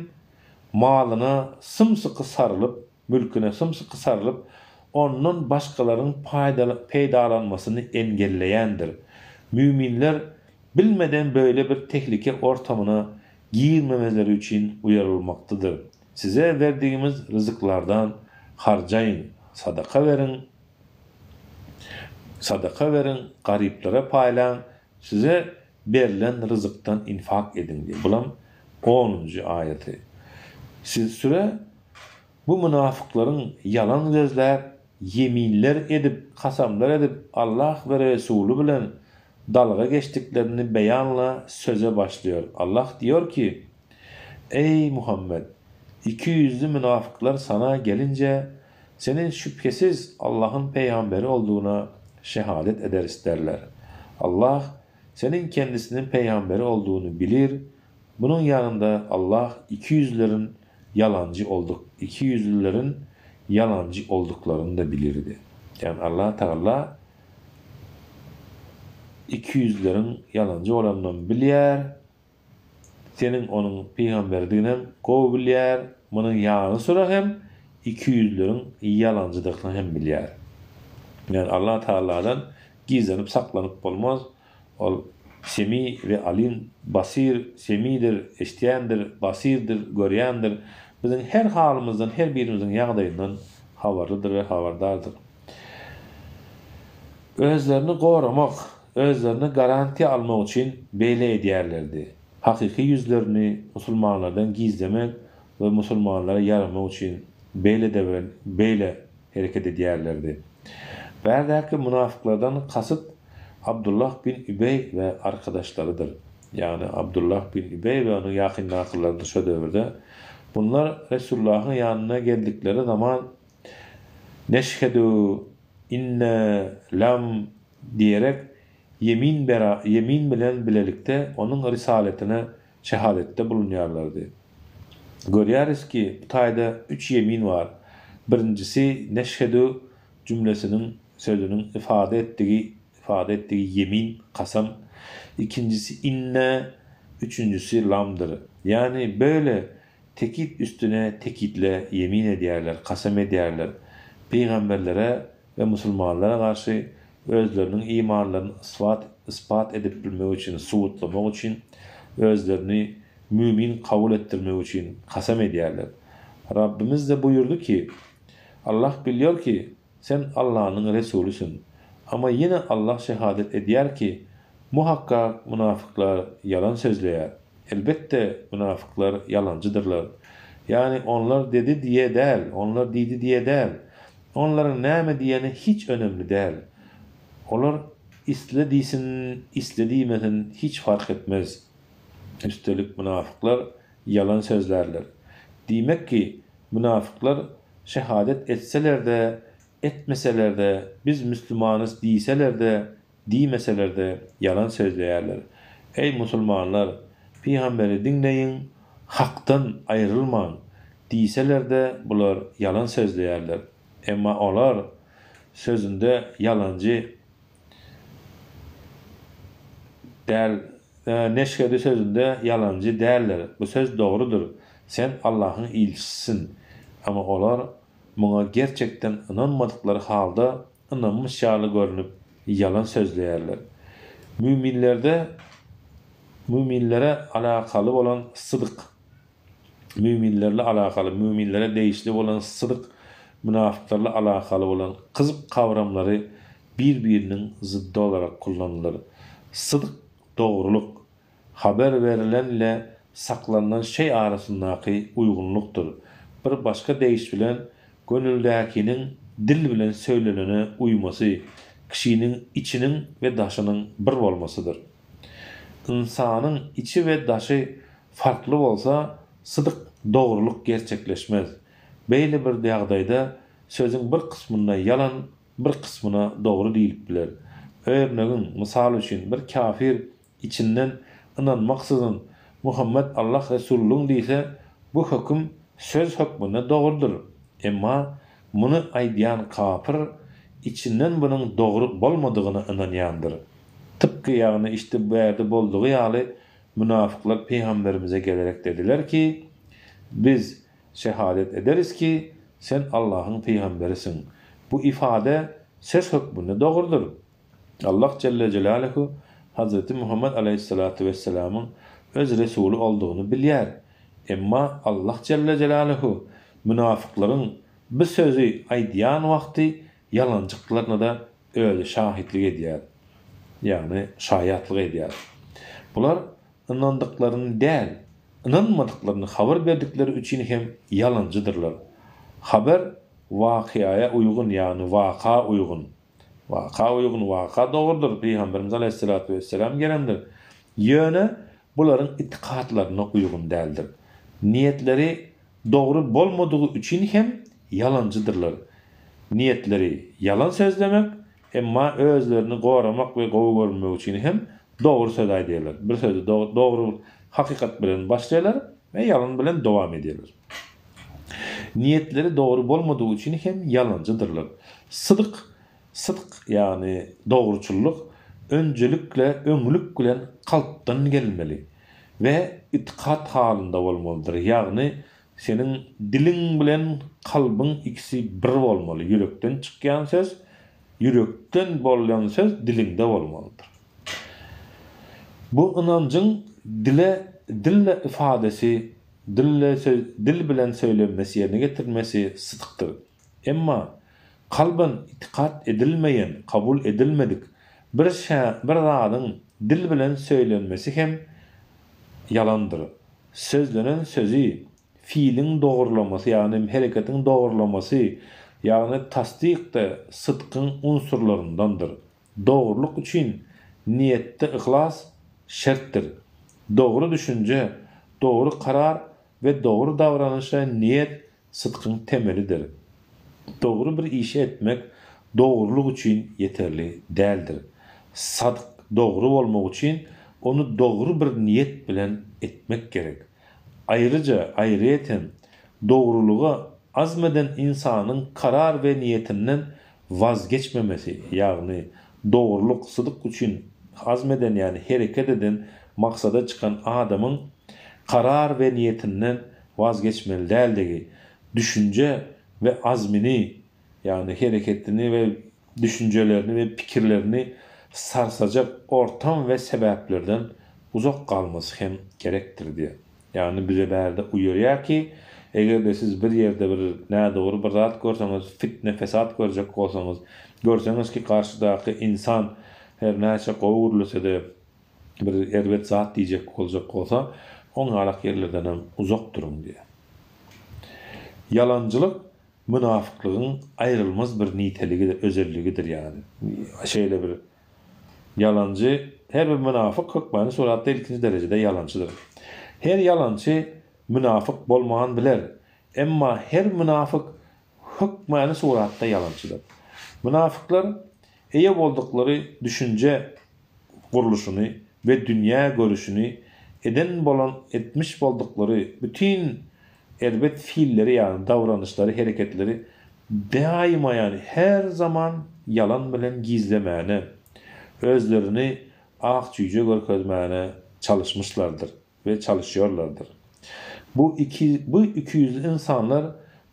malına sımsıkı sarılıp, mülküne sımsıkı sarılıp, onun başkalarının paydalanmasını engelleyendir. Müminler bilmeden böyle bir tehlike ortamına girmemeleri için uyarılmaktadır. Size verdiğimiz rızıklardan harcayın, sadaka verin, gariplere paylan, size verilen rızıktan infak edin diye. Bulam 10. ayeti. Süre bu münafıkların yalan gözler, yeminler edip, kasamlar edip Allah ve Resulü bilen dalga geçtiklerini beyanla söze başlıyor. Allah diyor ki: Ey Muhammed! 200'lü münafıklar sana gelince senin şüphesiz Allah'ın peygamberi olduğuna şehadet eder isterler. Allah senin kendisinin peygamberi olduğunu bilir. Bunun yanında Allah 200'lülerin yalancı olduklarını da bilirdi. Yani Allah Teala 200'lerin yalancı olanlarını bilir. Senin onun peygamberliğini kov bilir. Bunun yanı sıra hem 200'lerin yalancılıklarını hem bilir. Yani Allah Teala'dan gizlenip saklanıp olmaz. O Semi ve Alim basir, semidir, eştiyendir, basirdir, göreyendir. Bizim her halimizden, her birimizin yağdayından havarlıdır ve havardardır. Özlerini korumak, özlerini garanti almak için beyle ediyerlerdi. Hakiki yüzlerini Müslümanlardan gizlemek ve Müslümanlara yaramak için beyle hareket ediyerlerdi. Berdeki münafıklardan kasıt Abdullah bin Übey ve arkadaşlarıdır. Yani Abdullah bin Übey ve onun yakın nakıllarıdır şu dövrde. Bunlar Resulullah'ın yanına geldikleri zaman neşhedü inne lam diyerek yemin bilen bilelikte onun risaletine şehadette bulunuyorlardı. Görýäris ki, bu taýda 3 yemin var. Birincisi neşhedü cümlesinin sözünün ifade etdiği yemin, kasam. İkincisi inne, üçüncüsü lamdır. Yani böyle tekit üstüne tekitle yemin edýärler, kasam edýärler. Peygamberlere ve musulmanlara karşı özlerinin imanlarını ispat edip bilmek için, suwutlamak için, özlerini mümin kabul ettirmek için kasam edýärler. Rabbimiz de buyurdu ki, Allah biliyor ki sen Allah'ın Resulüsün. Ama yine Allah şehadet edýär ki muhakkak münafıklar yalan sözleýär. Elbette münafıklar yalancıdırlar. Yani onlar dedi diye değil, onlar dedi diye değil. Onların näme diýeni hiç önemli değil. Onlar istediýmeden hiç fark etmez. Üstelik münafıklar yalan sözlerler. Demek ki münafıklar şehadet etseler de, etmeseler de, biz Müslümanız diýseler de, diýmeseler de yalan sözleýärler. Ey musulmanlar, Peygamberi dinleyin, haktan ayrılmaň diýseler de bular yalan sözleýärler. Emma olar sözünde yalancı del, neşkedi sözünde yalancı däller. Bu söz doğrudur. Sen Allah'ın ilçisisin. Ama olar buna gerçekten inanmadıkları halda inanmış ýaly görünüp yalan sözleýärler. Müminlere alakalı olan sıdık, müminlerle alakalı, müminlere değişli olan sıdık, münafıklarla alakalı olan kızıp kavramları birbirinin zıddı olarak kullanılır. Sıdık, doğruluk, haber verilenle saklanan şey arasındaki uygunluktur. Bir başka deyiş bilen gönüldäkinin dil bilen söylenene uyması, kişinin içinin ve daşının bir bolmasıdır. İnsanın içi ve daşı farklı olsa sıdık, doğruluk gerçekleşmez. Beýle bir ýagdaýda sözün bir kısmına yalan, bir kısmına doğru diýilip biler. Örneğin, misal üçin bir kafir içinden inanmaksızın Muhammed Allah Resulü'nün diýse, bu hüküm söz hükmüne doğrudur. Emma bunu aýdýan kafir içinden bunun doğru bolmadygyna inanýandyr. Tıpkı ýagny işte bu ýerde boldugy ýaly münafıklar Peygamberimize gelerek dediler ki, biz şehadet ederiz ki sen Allah'ın peygamberisin. Bu ifade söz hükmüne doğrudur. Allah Celle Celaluhu Hazreti Muhammed Aleyhissalatu vesselam'ın öz Resulü olduğunu bilýär. Emma Allah Celle Celaluhu münafıkların bu sözü aýdýan wagty yalancıklaryna da öyle şahitlik edýär. Yani şaýatlyk edýär. Bular inandıklarını değil, inanmadıklarını haber verdikleri üçin hem yalancıdırlar. Haber vakıaya uygun, yani vaka uygun. Vaka uygun, vaka doğrudur. Peygamberimiz Aleyhisselatü Vesselam gelendir. Yöne buların itikatlarına uygun değildir. Niyetleri doğru bolmadığı üçün hem yalancıdırlar. Niyetleri yalan sözlemek, emma özlerini goramak ve gowy görmek üçün hem doğru söz aýdýarlar. Bir sözü doğru hakikat bilen başlaýarlar ve yalan bilen dowam edýärler. Niyetleri doğru bolmadığı üçün hem yalancıdırlar. Sıdık yani doğruçulluk öncelikle öňlük bilen kalpdan gelmeli ve itikat halında bolmalıdır. Yani senin dilin bilen kalbin ikisi bir bolmaly. Yürekden çykýan söz, yürekden bolýan söz dilinde bolmalydyr. Bu inancın dille ifadesi, dil bilen söylenmesi, yerine getirmesi sıdıktır. Emma kalben itikat edilmeyen, kabul edilmedik bir zadın dil bilen söylenmesi hem yalandır. Sözlenen sözü, fiilin doğrulaması, yani hareketin doğrulaması, yani tasdik de sıdkın unsurlarındandır. Doğruluk için niyette ihlas şerttir. Doğru düşünce, doğru karar ve doğru davranışa niyet sıdkın temelidir. Doğru bir işi etmek doğruluk için yeterli değildir. Sadık doğru olmak için onu doğru bir niyet bilen etmek gerek. ayrıca ayrıyeten doğruluğa azmeden insanın karar ve niyetinden vazgeçmemesi, yani doğruluk, sıdık için azmeden yani hareket eden, maksada çıkan adamın karar ve niyetinden vazgeçmeli değildeki düşünce ve azmini, yani hareketini ve düşüncelerini ve fikirlerini sarsacak ortam ve sebeplerden uzak kalması hem gerektir diye. Yani bize berde uyarıyor ki eğer de siz bir yerde bir ne doğru bir zat görseniz, fitne fesat görecek olsanız, görseniz ki karşıdaki insan her neyse kovurlasa da bir erbet zat diyecek olacak olsa onun alak yerlerden hem uzak durun diye. Yalancılık münafıklığın ayrılmaz bir niteliğidir, özelliğidir yani. Şeyle bir yalancı, her bir münafık hükmani suratta ilkinci derecede yalancıdır. Her yalancı münafık bolmagan biler. Emma her münafık hükmani suratta yalancıdır. Münafıklar eye boldukları düşünce kuruluşunu ve dünya görüşünü etmiş boldukları bütün elbet fiilleri yani davranışları, hareketleri daima yani her zaman yalan bilen gizlemene, özlerini akçüce görkezmene çalışmışlardır ve çalışıyorlardır. Bu iki yüzlü insanlar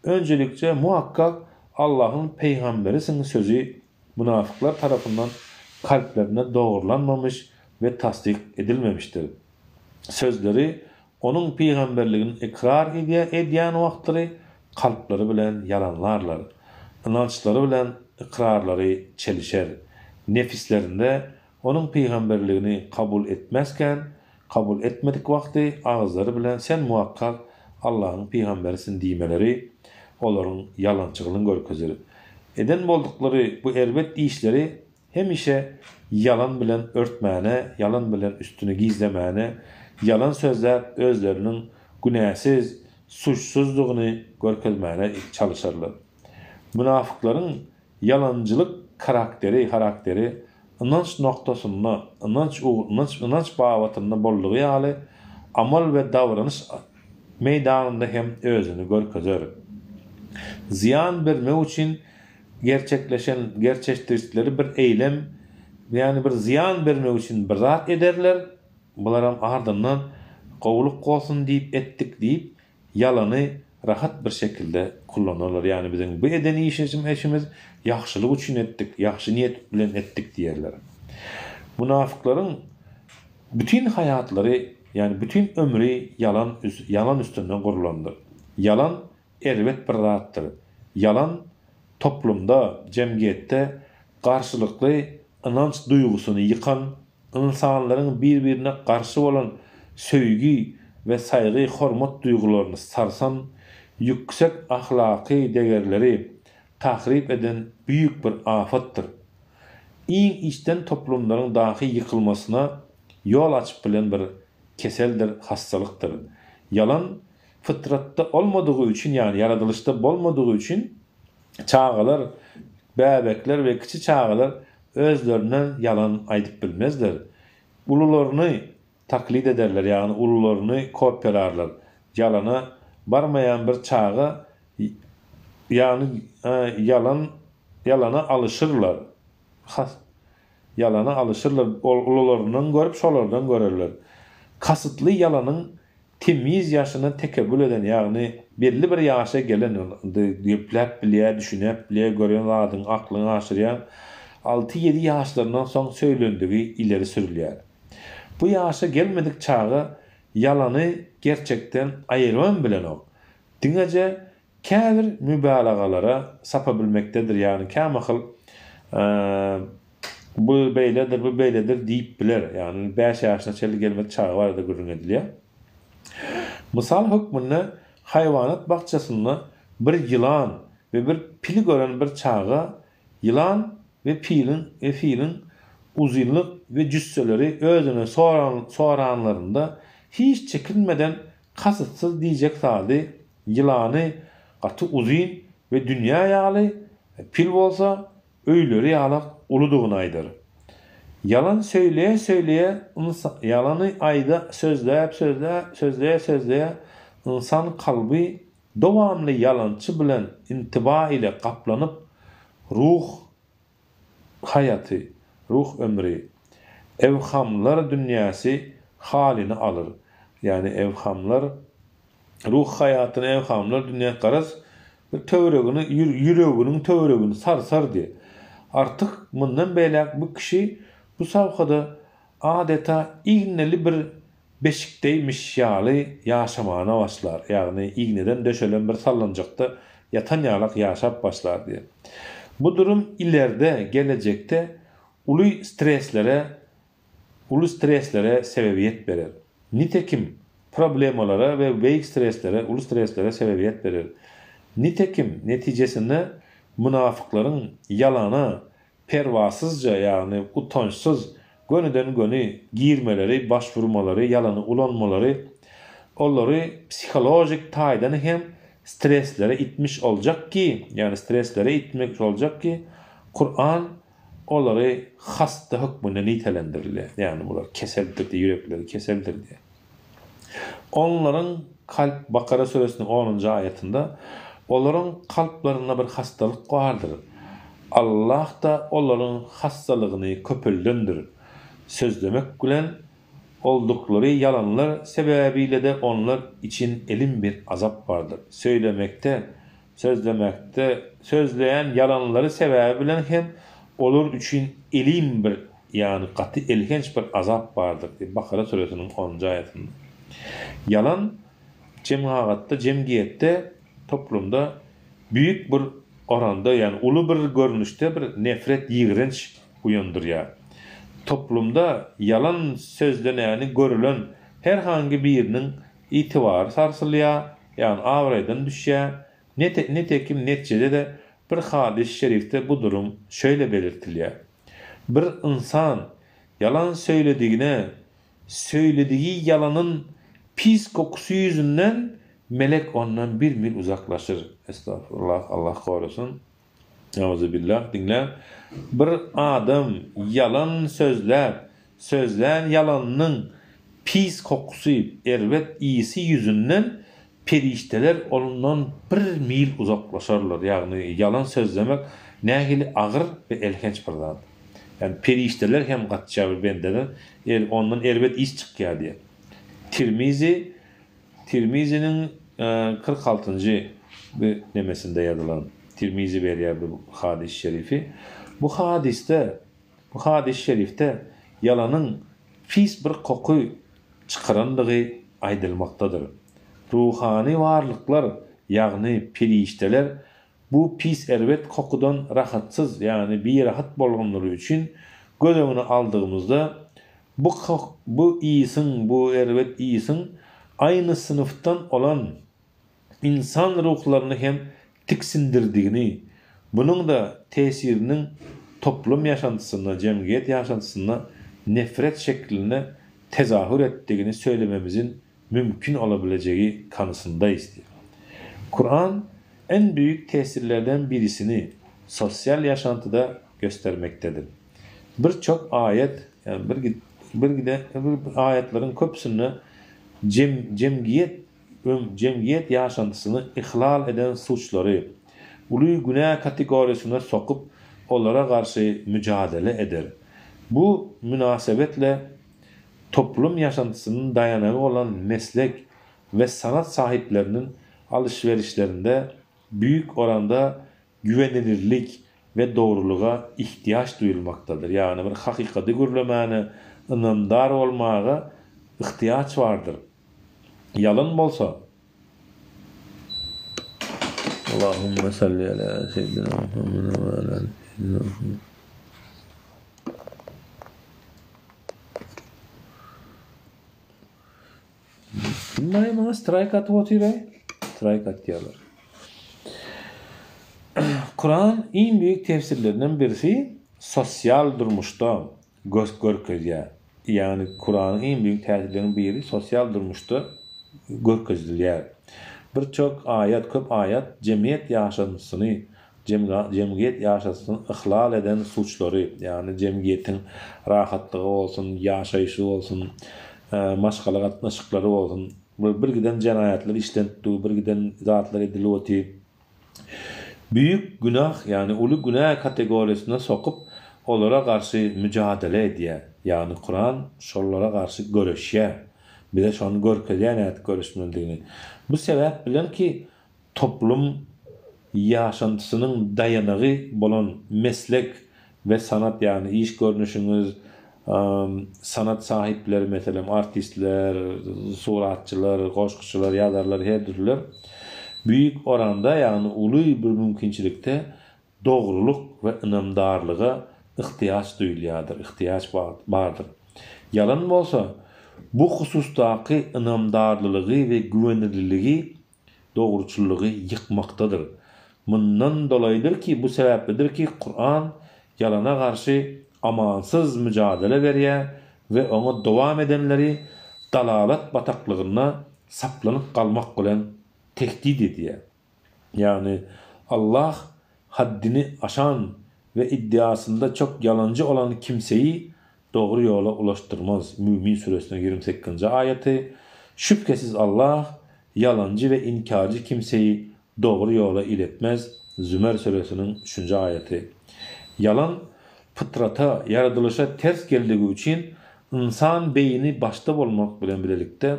öncelikle muhakkak Allah'ın peygamberisinin sözü münafıklar tarafından kalplerine doğrulanmamış ve tasdik edilmemiştir. Sözleri onun peygamberliğini ikrar ediyen vaktları kalpleri bilen yalanlarlar. İnançları bilen ikrarları çelişer. Nefislerinde onun peygamberliğini kabul etmezken, kabul etmedik vakti ağızları bilen sen muhakkak Allah'ın peygamberisin diyemeleri onların yalancılığını görkezir. Eden boldukları bu elbet işleri hem işe yalan bilen örtmene, yalan bilen üstünü gizlemene, yalan sözler özlerinin günahsız, suçsuzluğunu görkezmene çalışırlar. Münafıkların yalancılık karakteri inanç noktasında, inanç bağlatında bolluğu ýaly amal ve davranış meydanında hem özünü görkezir. Ziyan vermek için gerçekleştirdikleri bir eylem, yani bir ziyan vermek için bir zat ederler. Bular ardından qowluk bolsun diýip etdik diýip yalanı rahat bir şekilde kullanırlar. Yani bizim bu edeni işimiz yaxşılık üçün etdik, yaxşı niyet bilen etdik diýerler. Münafıkların bütün hayatları, yani bütün ömrü yalan üstünden kurulandır. Yalan elbet bir zattır. Yalan toplumda, cemiyette karşılıklı inanç duygusunu yıkan, insanların birbirine karşı olan sevgi ve saygı, hormat duygularını sarsan, yüksek ahlaki değerleri tahrip eden büyük bir afattır. İn içten toplumların dahi yıkılmasına yol açıp bilen bir keseldir, hastalıktır. Yalan fıtratta olmadığı için, yani yaratılışta olmadığı için çağalar, bebekler ve kiçi çağalar özlerinden yalan aydıp bilmezler. Ulularını taklit ederler, yani ulularını kopyalarlar. Yalana barmayan bir çağa yani yalana alışırlar. Yalana alışırlar. Ulularından görüp şolardan görürler. Kasıtlı yalanın temiz yaşını tekebbül eden, yani belli bir yaşa gelen, diplep bilye, düşünep bilye, görüyen adın aklını aşırayan 6-7 yaşlarından son söylendüğü ileri sürülüyor. Bu yaşa gelmedik çağı yalanı gerçekten ayırman bilen o. Dinlece käbir mübalagalara sapabilmektedir, yani kämakıl bu beyledir deyip biler. Yani 5 yaşına çeli gelmedik çağı var da görün ediliyor. Misal hükmünde hayvanat bahçesinde bir yılan ve bir pili gören bir çağa yılan ve filin uzunluk ve cüsseleri özüne soranlarında hiç çekinmeden kasıtsız diyecek sadi yılanı katı uzun ve dünya yağlı, pil olsa öyleri yağlak uluduğun aydır. Yalan söyleye yalanı ayda sözleye insan kalbi dowamly yalançy bilen intiba ile kaplanyp ruh hayatı, ruh ömrü, evhamlar dünyası halini alır. Yani evhamlar, ruh hayatını evhamlar dünya garaz bir töweregini, yüreginin töweregini sarsar diye. Artık bundan beýle bu kişi bu savhada adeta igneli bir beşikteymiş ýaly ýaşamana başlar. Yani igneden döşelen bir sallanjakda yatan ýalak ýaşap başlar diye. Bu durum ileride, gelecekte ulu streslere sebebiyet verir. Nitekim problemalara ve büyük streslere, ulu streslere sebebiyet verir. Nitekim neticesinde münafıkların yalana, pervasızca yani utançsız gönüden gönü girmeleri, başvurmaları, yalanı ulanmaları onları psikolojik taýdan hem streslere itmiş olacak ki, yani streslere itmek olacak ki Kur'an onları hasta hükmüne nitelendirir. Yani bunlar keseldir diye, yürekleri keseldir diye. Onların kalp, Bakara suresinin 10. ayetinde onların kalplarına bir hastalık vardır. Allah da onların hastalığını köpüldündür. Sözlemek bilen oldukları yalanlar sebebiyle de onlar için elin bir azap vardır. Sözlemekte, sözleyen yalanları sebebiyle hem olur için elin bir yani katı elgenç bir azap vardır. Bakara suresinin 10. ayetinde. Yalan cemiyette, toplumda büyük bir oranda yani ulu bir görünüşte bir nefret yiğrenç uyandırıyor. Toplumda yalan sözleneni görülen herhangi birinin itibarı sarsılıyor, yani avraydan düşüyor. Nitekim neticede de bir hadis-i şerifte bu durum şöyle belirtiliyor. Bir insan yalan söylediği yalanın pis kokusu yüzünden melek ondan bir mil uzaklaşır. Estağfurullah, Allah korusun. Euzubillah, dinle. Bir adam yalan sözlen yalanının pis kokusu, ervet iyisi yüzünden perişteler ondan bir mil uzaklaşarlar. Yani yalan sözlemek nähili ağır ve elhenç bir zat. Yani perişteler hem gatça bir bendeler, ondan ervet is çıkıyor diye. Tirmizi'nin 46. bir nemesinde yazılan Tirmizi veriyor bu hadis-i şerifi. Bu hadis-i şerifte yalanın pis bir koku çıkaranlığı aydılmaktadır. Ruhani varlıklar yani perişteler bu pis ervet kokudan rahatsız yani bir rahat bolganları için göz önüne aldığımızda bu iyisin, bu ervet iyisin aynı sınıftan olan insan ruhlarını hem tiksindirdiğini, bunun da tesirinin toplum yaşantısına, cemiyet yaşantısına nefret şekline tezahür ettiğini söylememizin mümkün olabileceği kanısındayız. Kur'an en büyük tesirlerden birisini sosyal yaşantıda göstermektedir. Birçok ayet, yani bir ayetlerin köpsünü cemiyet yaşantısını ihlal eden suçları ulu günah kategorisine sokup onlara karşı mücadele eder. Bu münasebetle toplum yaşantısının dayanağı olan meslek ve sanat sahiplerinin alışverişlerinde büyük oranda güvenilirlik ve doğruluğa ihtiyaç duyulmaktadır. Yani bir hakikati gürlemene, inandar olmağa ihtiyaç vardır. Yalan bolsa Allahümme salli ala seyyidina Muhammed ve ala seyyidina Muhammed. Bunlar bana strike atı oturuyor. Strike at diyorlar. Kur'an en büyük tefsirlerinden birisi sosyal durmuşta görkezliyor. Yani Kur'an'ın en büyük tefsirlerinden biri sosyal durmuşta görkezliyor. Birçok ayet, köp ayet cemiyet yaşantısını ihlal eden suçları, yani cemiyetin rahatlığı olsun, yaşayışı olsun, maşgalı gatnaşıkları olsun, bir giden cinayetler işlentti, bir giden zatlar edildi. Büyük günah yani ulu günah kategorisine sokup olara karşı mücadele ediyor. Yani Kur'an şollara karşı görüşüyor. Bir de şonu görkezyen et görüşmeliğini. Bu sebep bilen ki toplum yaşantısının dayanağı bolan meslek ve sanat yani iş görünüşünüz sanat sahipleri mesela artistler, suratçılar, koşkuçular, yazarlar, her türlüler büyük oranda yani ulu bir mümkünçilikte doğruluk ve inamdarlığa ihtiyaç duyulyadır, ihtiyaç vardır. Yalan bolsa bu husustaki inamdarlığı ve güvenilirliği doğruçuluğu yıkmaktadır. Bundan dolayıdır ki bu sebepledir ki Kur'an yalana karşı amansız mücadele veriyor ve ona devam edenleri dalalet bataklığına saplanıp kalmak bilen tehdit ediyor. Yani Allah haddini aşan ve iddiasında çok yalancı olan kimseyi doğru yola ulaştırmaz. Mümin suresinin 28. ayeti. Şüphesiz Allah yalancı ve inkarcı kimseyi doğru yola iletmez. Zümer suresinin 3. ayeti. Yalan fıtrata, yaratılışa ters geldiği için insan beyni başta olmak bilen birlikte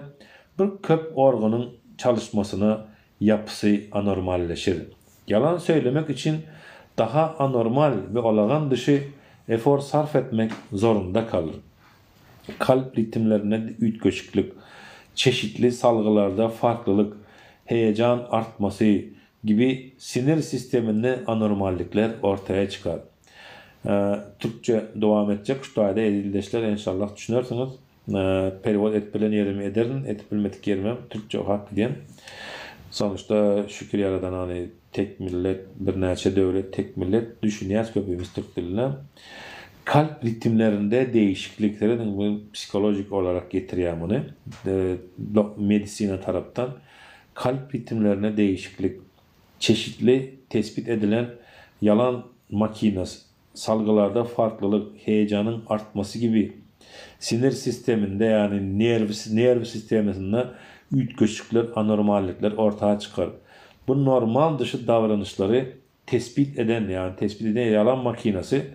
bir köp organın çalışmasına yapısı anormalleşir. Yalan söylemek için daha anormal ve olağan dışı efor sarf etmek zorunda kalır. Kalp ritimlerine ütköşüklük, çeşitli salgılarda farklılık, heyecan artması gibi sinir sisteminde anormallikler ortaya çıkar. Türkçe devam edecek. Şu ayda edildeşler inşallah düşünürsünüz. Perivod etbilen yerimi ederin, etbilmedik yerime Türkçe okuyup gideyim. Sonuçta şükür yaradan hani tek millet, bir neçe devlet, tek millet düşünüyoruz köpüğümüz Türk diline. Kalp ritimlerinde değişiklikleri bu psikolojik olarak getiriyor bunu. Medisine taraftan kalp ritimlerine değişiklik, çeşitli tespit edilen yalan makinesi, salgılarda farklılık, heyecanın artması gibi sinir sisteminde yani nerv sisteminde ütköşükler, anormallikler ortaya çıkar. Bu normal dışı davranışları tespit eden yalan makinesi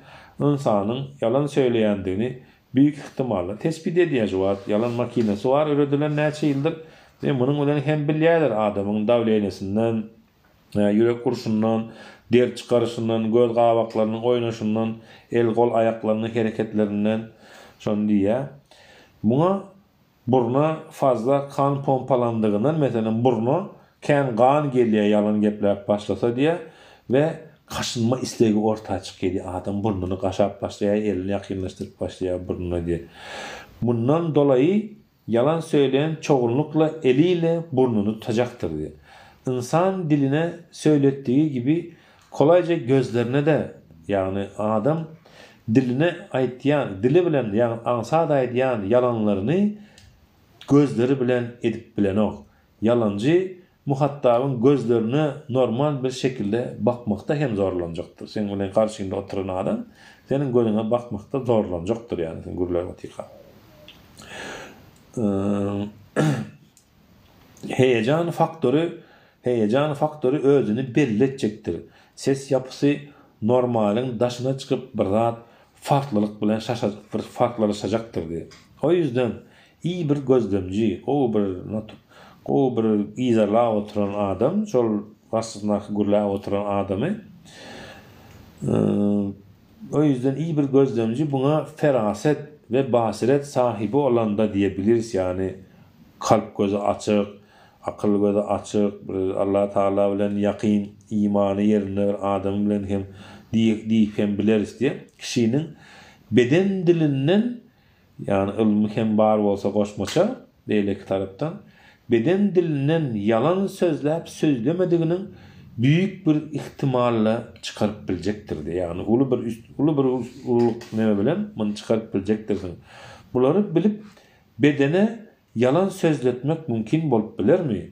insanın yalan söyleyendiğini büyük ihtimalle tespit ediyeceği yalan makinesi var. Üredilen neçe yıldır ve bunun ölen hem bilyeler adamın davleynesinden, yürek kurşundan, der çıkarışından, göz qavaklarının oynaşından, el kol ayaklarının hareketlerinden şon diye. Buna buruna fazla kan pompalandığından mesela burnu kan geliyor yalan gepler başlasa diye ve kaşınma isteği ortaya çıkıyor. Adam burnunu kaşap başlıyor, elini yakınlaştırıp başlıyor burnuna diye. Bundan dolayı yalan söyleyen çoğunlukla eliyle burnunu tutacaktır diye. İnsan diline söylettiği gibi kolayca gözlerine de yani adam diline aytyan, dili bilen yani ansada aytyan yalanlarını gözleri bilen edip bilen o. Yalancı muhatabın gözlerine normal bir şekilde bakmakta hem zorlanacaktır. Sen onun karşında oturan adam senin gözüne bakmakta zorlanacaktır yani sen gürler vatika. Heyecan faktörü özünü belli edecektir. Ses yapısı normalin dışına çıkıp bir rahat farklılık bilen farklılaşacaktır diye. O yüzden iyi bir gözlemci, o bir izarla oturan adam, şol karşısındaki gürla oturan adamı o yüzden iyi bir gözlemci buna feraset ve basiret sahibi olan da diyebiliriz yani kalp gözü açık, akıl gözü açık, Allah Teala bilen yakin, imanı yerine adam bilen hem deyip hem biliriz diye kişinin beden dilinden yani ilmi hem bar olsa koşmaça beyleki taraftan beden dilinden yalan sözlep sözlemediğinin büyük bir ihtimalle çıkarıp bilecektir diye. Yani ulu bir ne bilen bunu çıkarıp bilecektir. Bunları bilip bedene yalan sözletmek mümkün bolup bilir mi?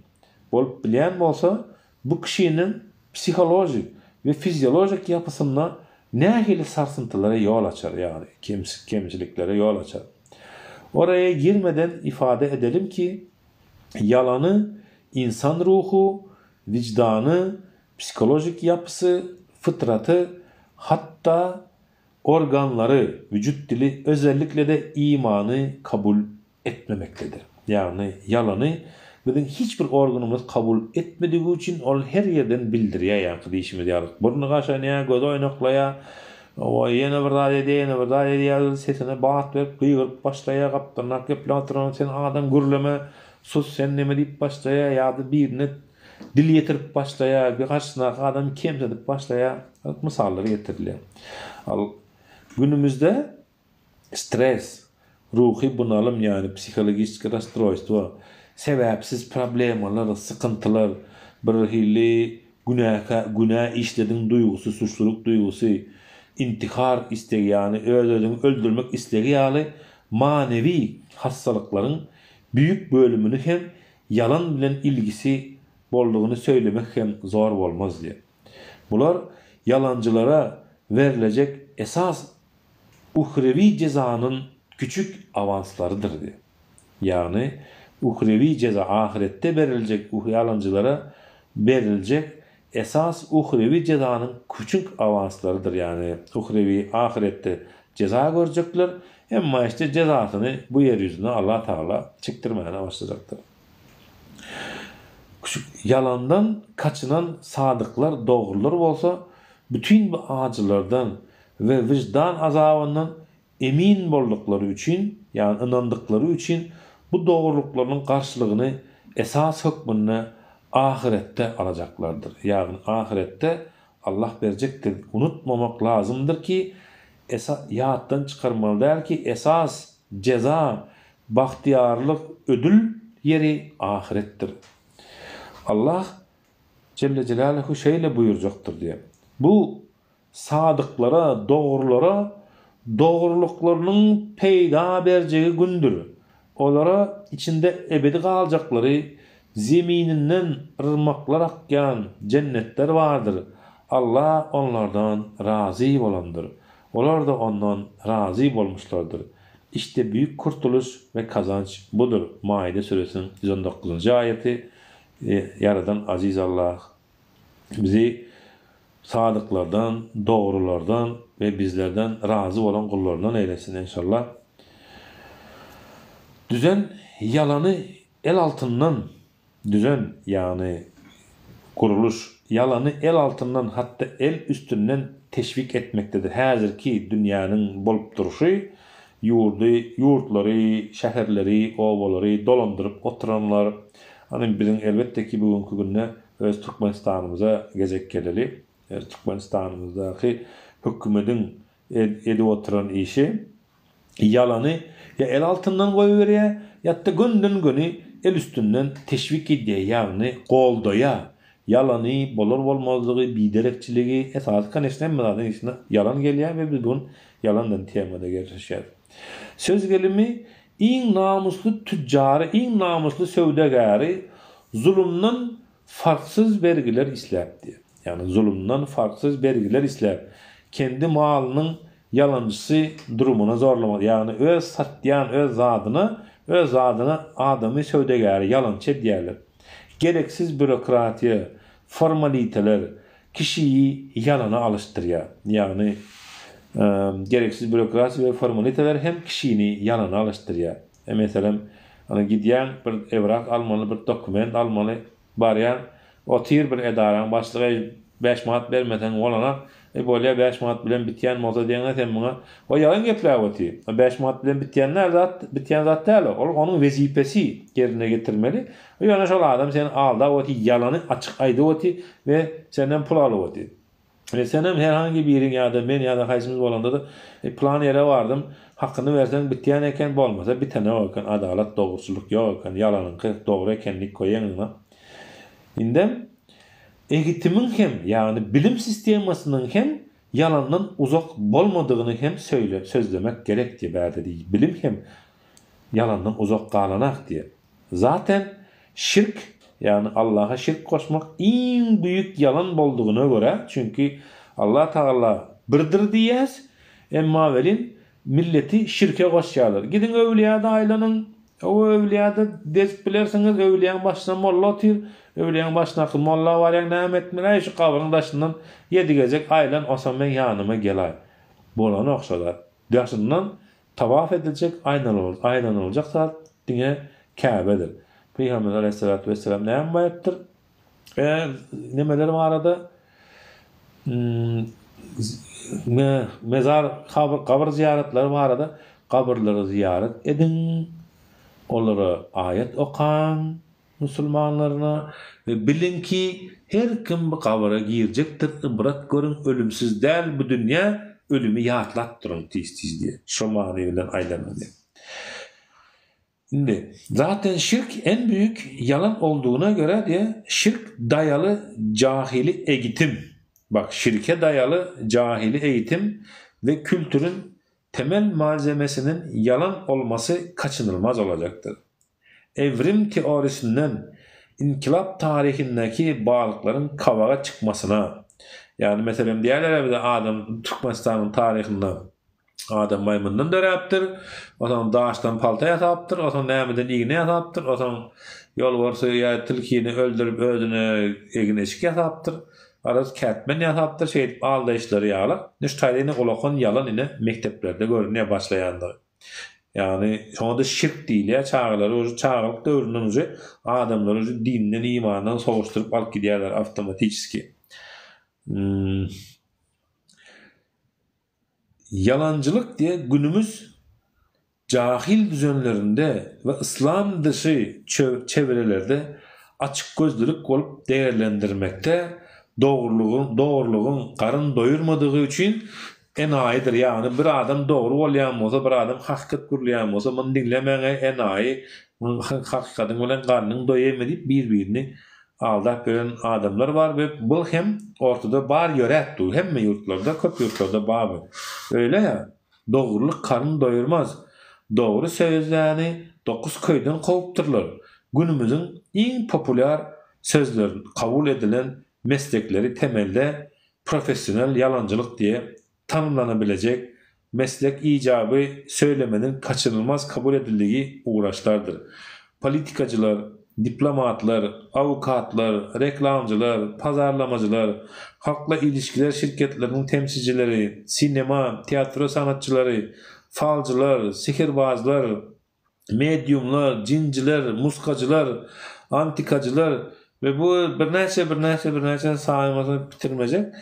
Bolup bilen olsa bu kişinin psikolojik ve fizyolojik yapısında nehili sarsıntılara yol açar yani kemçiliklere yol açar. Oraya girmeden ifade edelim ki yalanı insan ruhu, vicdanı, psikolojik yapısı, fıtratı, hatta organları, vücut dili, özellikle de imanı kabul etmemektedir. Yani yalanı bizim hiçbir organımız kabul etmediği için ol her yerden bildiriyor yani deyişimiz yani. Burnu kaşanaya, göz oynaklaya, o yine bir daha dedi, sesine bağıt verip kıyırıp başlaya, kaptırnak yapılan sen adam gürleme, sus sen neme deyip başlaya, ya da birine dil yetirip başlaya, bir karşısına adam kemsedip başlaya, misalları getiriliyor. Günümüzde stres, ruhi bunalım yani psikolojik rastrojstvo, sebepsiz problemler, sıkıntılar, bir hili günah işledin duygusu, suçluluk duygusu, intihar isteği yani özünü öldürmek isteği yani manevi hastalıkların büyük bölümünü hem yalan bilen ilgisi bolluğunu söylemek hem zor olmaz diye. Bunlar yalancılara verilecek esas uhrevi cezanın küçük avanslarıdır diye. Yani uhrevi ceza ahirette verilecek yalancılara verilecek esas uhrevi cezanın küçük avanslarıdır yani. Uhrevi ahirette ceza görecekler ama işte cezasını bu yeryüzüne Allah Teala çektirmeye başlayacaktır. Yalandan kaçınan sadıklar, doğrular olsa bütün bu acılardan ve vicdan azabından emin boldukları için yani inandıkları için bu doğrulukların karşılığını esas hükmünde ahirette alacaklardır. Yani ahirette Allah verecektir. Unutmamak lazımdır ki yahuttan çıkarmalı der ki esas ceza, bahtiyarlık, ödül yeri ahirettir. Allah Celle Celaluhu şöyle buyuracaktır diye. Bu sadıklara, doğrulara doğruluklarının peyda vereceği gündür. Olara içinde ebedi kalacakları zemininden ırmaklar akyan cennetler vardır. Allah onlardan razı olandır. Onlar da ondan razı olmuşlardır. İşte büyük kurtuluş ve kazanç budur. Maide suresinin 119. ayeti. Yaradan aziz Allah bizi sadıklardan, doğrulardan ve bizlerden razı olan kullarından eylesin inşallah. Düzen yalanı el altından, düzen yani kuruluş yalanı el altından hatta el üstünden teşvik etmektedir. Hazırki dünyanın bolup duruşu yurtları, şehirleri, ovaları dolandırıp oturanlar. Hani bizim elbette ki bugünkü günde öz Türkmenistan'ımıza gezek geleli. Türkmenistan'ımızdaki hükümetin edip oturan işi yalanı ya el altından koyuveriyor ya da günden günü el üstünden teşvik ediyor yani qoldaya yalanı bolor bolmazlığı biderekçiliği esas kaneslenmeden içine yalan geliyor ve biz bunun yalandan temada gerçeşiyor. Söz gelimi in namuslu tüccarı, in namuslu sövdegari zulümden farksız vergiler isläp diye. Yani zulümden farksız vergiler isläp kendi malının yalancısı durumuna zorlamadı. Yani öz satyan öz zadına adamı sövdegari yalancı diyorlar. Gereksiz bürokratiya, formaliteler kişiyi yalana alıştırıyor. Yani gereksiz bürokrasi ve formaliteler hem kişini yalana alıştırıyor. Mesela hani gidiyen bir evrak almalı, bir dokument almalı, bariyan otir bir edaran başlığı 5 manat vermeden olana böyle 5 manat bilen bitiyen moza diyene sen buna o yalan gepler oti. 5 manat bilen bitiyen zat değil. Onun vazifesi yerine getirmeli. Yani şu adam sen aldı oti yalanı açık aydı oti ve senden pul alı oti. Ve senem herhangi bir yerin ya da ben ya da haysimiz olanda da plan yere vardım. Hakkını versen bitiyen eken olmasa bir tane olkan adalet doğrusuluk yok. Yalanın doğru ekenlik koyanına. İndem eğitimin hem yani bilim sistemasının hem yalandan uzak bolmadığını hem sözlemek gerek diye bärde değil. Bilim hem yalandan uzak kalanak diye. Zaten şirk yani Allah'a şirk koşmak en büyük yalan bolduğuna göre çünkü Allah Teala birdir diyez emma velin milleti şirke koşýarlar. Gidin Öwliýa Daýlanın O övliyada desip bilersiniz, övliyan başına molla otyr, övliyan başına akıl molla var ya näme etmeli, şu kabrın daşından yedigecek aylan olsam ben yanıma gelay. Bolan okşalar. Daşından tavaf edilecek, aynan olacak saat dine Kabe'dir. Peygamber Aleyhisselatü Vesselam näme bayaptır? Nemeler var arada? Mezar, kabr ziyaretleri var arada. Kabirleri ziyaret edin. Onlara ayet okan musulmanlarına ve bilin ki her kim bu kabra girecektir, ibret görün, ölümsüz değil bu dünya, ölümü yatlattırın tiz diye. Şu manevinden aylanın diye. Şimdi zaten şirk en büyük yalan olduğuna göre diye şirk dayalı cahili eğitim. Bak, şirke dayalı cahili eğitim ve kültürün temel malzemesinin yalan olması kaçınılmaz olacaktır. Evrim teorisinden inkılap tarihindeki bağlıkların kavağa çıkmasına, yani mesela diğerler de Adam Türkmenistan'ın tarihinden Adam maymundan döreptir, o zaman dağıştan palta yataptır, o zaman nämeden iğne yataptır, o zaman yol varsa ya tilkini öldürüp özüne egin eşik yataptır. Araz kärtmen ýatapdyr, şeýdip alda işleri ýalar. Nüştaýdyny ulakon yalan ine mekteplerde görünýär başlaýandy. Yani şonda şirk diýilýär, çağlary, çağlyk döwründen öňe adamlar dinden, imandan sowuşduryp alyp gidýärler awtomatiki. Yalancılık diye günümüz cahil düzenlerinde ve İslam dışı çevrelerde açık gözlülük olup değerlendirmekte. Doğruluğun karın doyurmadığı için enayidir. Yani bir adam doğru bolýan bolsa, bir adam hakikat gurlayan bolsa, bunu dinlemeňe enayi, hakikatin bilen karnyň doýýarmy diýip bir-birini aldap gören adamlar var ve bu hem ortada bar ýöretdi. Hemme ýurtlarda, köp ýurtlarda bar. Öyle ya, doğruluk karın doyurmaz. Doğru sözlerini 9 köýden kowupdyrlar. Günümüzün en popüler sözlerini kabul edilen meslekleri temelde profesyonel yalancılık diye tanımlanabilecek meslek icabı söylemenin kaçınılmaz kabul edildiği uğraşlardır. Politikacılar, diplomatlar, avukatlar, reklamcılar, pazarlamacılar, halkla ilişkiler şirketlerinin temsilcileri, sinema, tiyatro sanatçıları, falcılar, sihirbazlar, medyumlar, cinciler, muskacılar, antikacılar ve bu bir neçe saymasını bitirmeyecek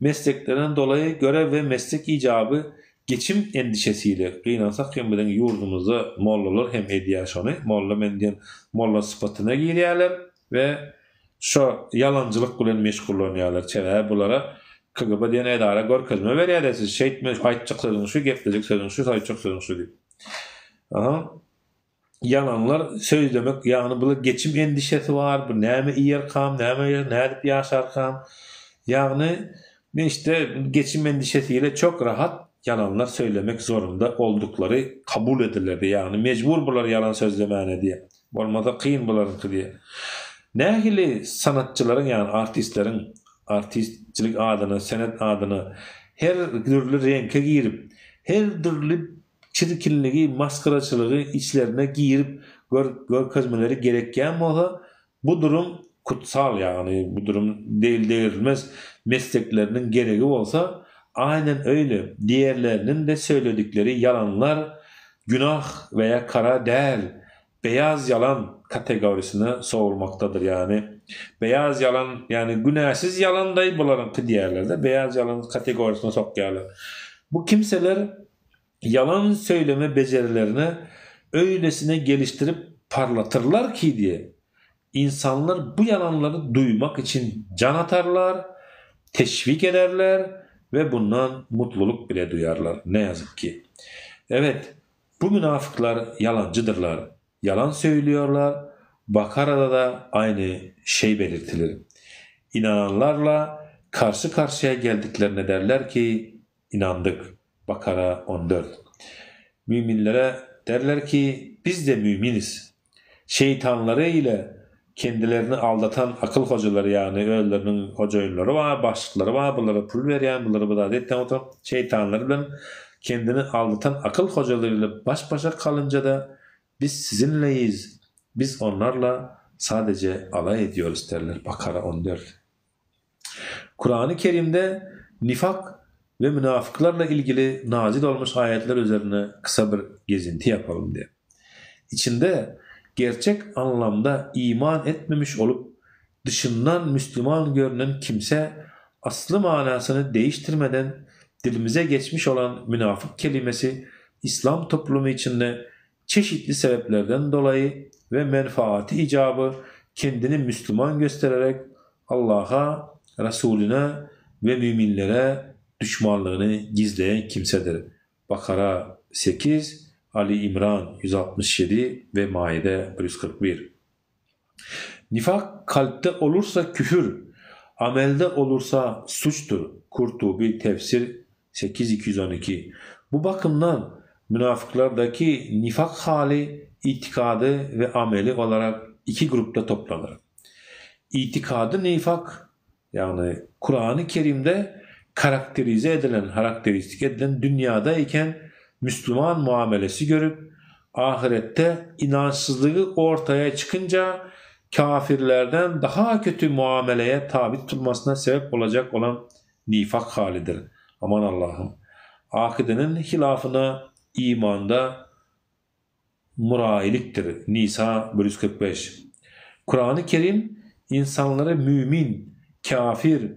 mesleklerden dolayı görev ve meslek icabı geçim endişesiyle kıynansak hem de yurdumuzda mollalar hem ediyasyonu, molla mendiyen molla sıfatına girýärler ve şu yalancılık bilen meşgullanýarlar. Çevre bulara KGB diýen edara görkezme berýär, siz şeýtme aýtjak sözüň şu, gepledik sözüň şu, aýtjak sözüň şu diýip. Aha. Yalanlar sözlemek, yani bu geçim endişesi var, bu näme ýerkam, näme ýaşarkam. Yani işte geçim endişesiyle çok rahat yalanlar söylemek zorunda oldukları kabul edilirdi. Yani mecbur bular yalan sözlemene diye. Bolmasa kıyın bularınki diye. Nähili sanatçıların, yani artistlerin artistçilik adına, senet adına her türlü renk'e girip, her türlü çirkinligi, maskaraçılığı içlerine giyirip görkezmeleri gereken bolsa, bu durum kutsal, yani bu durum değilmez mesleklerinin gereği olsa aynen öyle diğerlerinin de söyledikleri yalanlar günah veya kara değil, beyaz yalan kategorisine soğurmaktadır. Yani beyaz yalan, yani günahsız yalan da bularınki diğerlerde beyaz yalan kategorisine sokuyorlar. Bu kimseler yalan söyleme becerilerini öylesine geliştirip parlatırlar ki diye insanlar bu yalanları duymak için can atarlar, teşvik ederler ve bundan mutluluk bile duyarlar. Ne yazık ki. Evet, bu münafıklar yalancıdırlar. Yalan söylüyorlar. Bakara'da da aynı şey belirtilir. İnananlarla karşı karşıya geldiklerine derler ki inandık. Bakara 14. Müminlere derler ki biz de müminiz. Şeytanları ile kendilerini aldatan akıl hocaları, yani öllerinin hocaları var, başlıkları var, bunlara pul veren, bunlara badadetten oturan şeytanlarla kendini aldatan akıl hocalarıyla baş başa kalınca da Biz sizinleyiz. Biz onlarla sadece alay ediyoruz derler. Bakara 14. Kur'an-ı Kerim'de nifak ve münafıklarla ilgili nazil olmuş ayetler üzerine kısa bir gezinti yapalım diye. İçinde gerçek anlamda iman etmemiş olup dışından Müslüman görünen kimse aslı manasını değiştirmeden dilimize geçmiş olan münafık kelimesi İslam toplumu içinde çeşitli sebeplerden dolayı ve menfaati icabı kendini Müslüman göstererek Allah'a, Resulüne ve müminlere düşmanlığını gizleyen kimsedir. Bakara 8, Ali İmran 167 ve Maide 141. Nifak kalpte olursa küfür, amelde olursa suçtur. Kurtubi Tefsir 8.212. Bu bakımdan münafıklardaki nifak hali itikadı ve ameli olarak iki grupta toplanır. İtikadı nifak, yani Kur'an-ı Kerim'de karakteristik edilen dünyadayken Müslüman muamelesi görüp ahirette inançsızlığı ortaya çıkınca kafirlerden daha kötü muameleye tabi tutulmasına sebep olacak olan nifak halidir. Aman Allah'ım. Akidenin hilafına imanda murailiktir. Nisa 145. Kur'an-ı Kerim insanları mümin, kafir,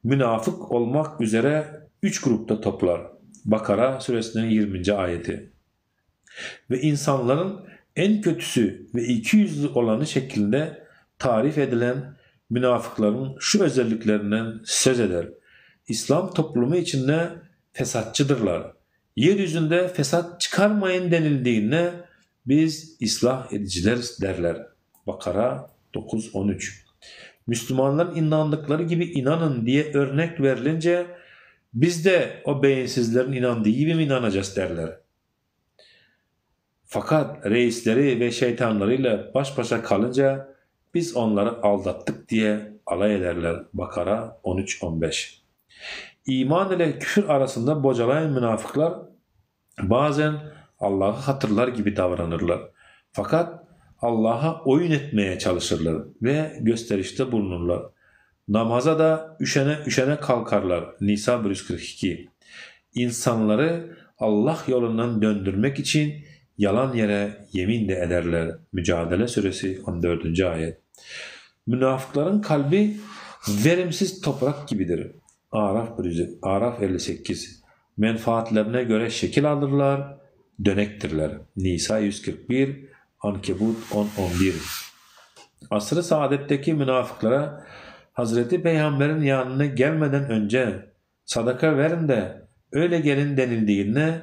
münafık olmak üzere 3 grupta toplar. Bakara suresinin 20. ayeti. Ve insanların en kötüsü ve ikiyüzlü olanı şeklinde tarif edilen münafıkların şu özelliklerinden söz eder. İslam toplumu içinde fesatçıdırlar. Yeryüzünde fesat çıkarmayın denildiğinde biz ıslah edicileriz derler. Bakara 9-13. Müslümanların inandıkları gibi inanın diye örnek verilince biz de o beyinsizlerin inandığı gibi mi inanacağız derler. Fakat reisleri ve şeytanlarıyla baş başa kalınca biz onları aldattık diye alay ederler. Bakara 13-15. İman ile küfür arasında bocalayan münafıklar bazen Allah'ı hatırlar gibi davranırlar. Fakat Allah'a oyun etmeye çalışırlar ve gösterişte bulunurlar. Namaza da üşene kalkarlar. Nisa 142. İnsanları Allah yolundan döndürmek için yalan yere yemin de ederler. Mücadele suresi 14. ayet. Münafıkların kalbi verimsiz toprak gibidir. Araf 58. Menfaatlerine göre şekil alırlar, dönektirler. Nisa 141, Ankebut 10-11. Asr-ı saadetteki münafıklara Hazreti Peygamber'in yanına gelmeden önce sadaka verin de öyle gelin denildiğinde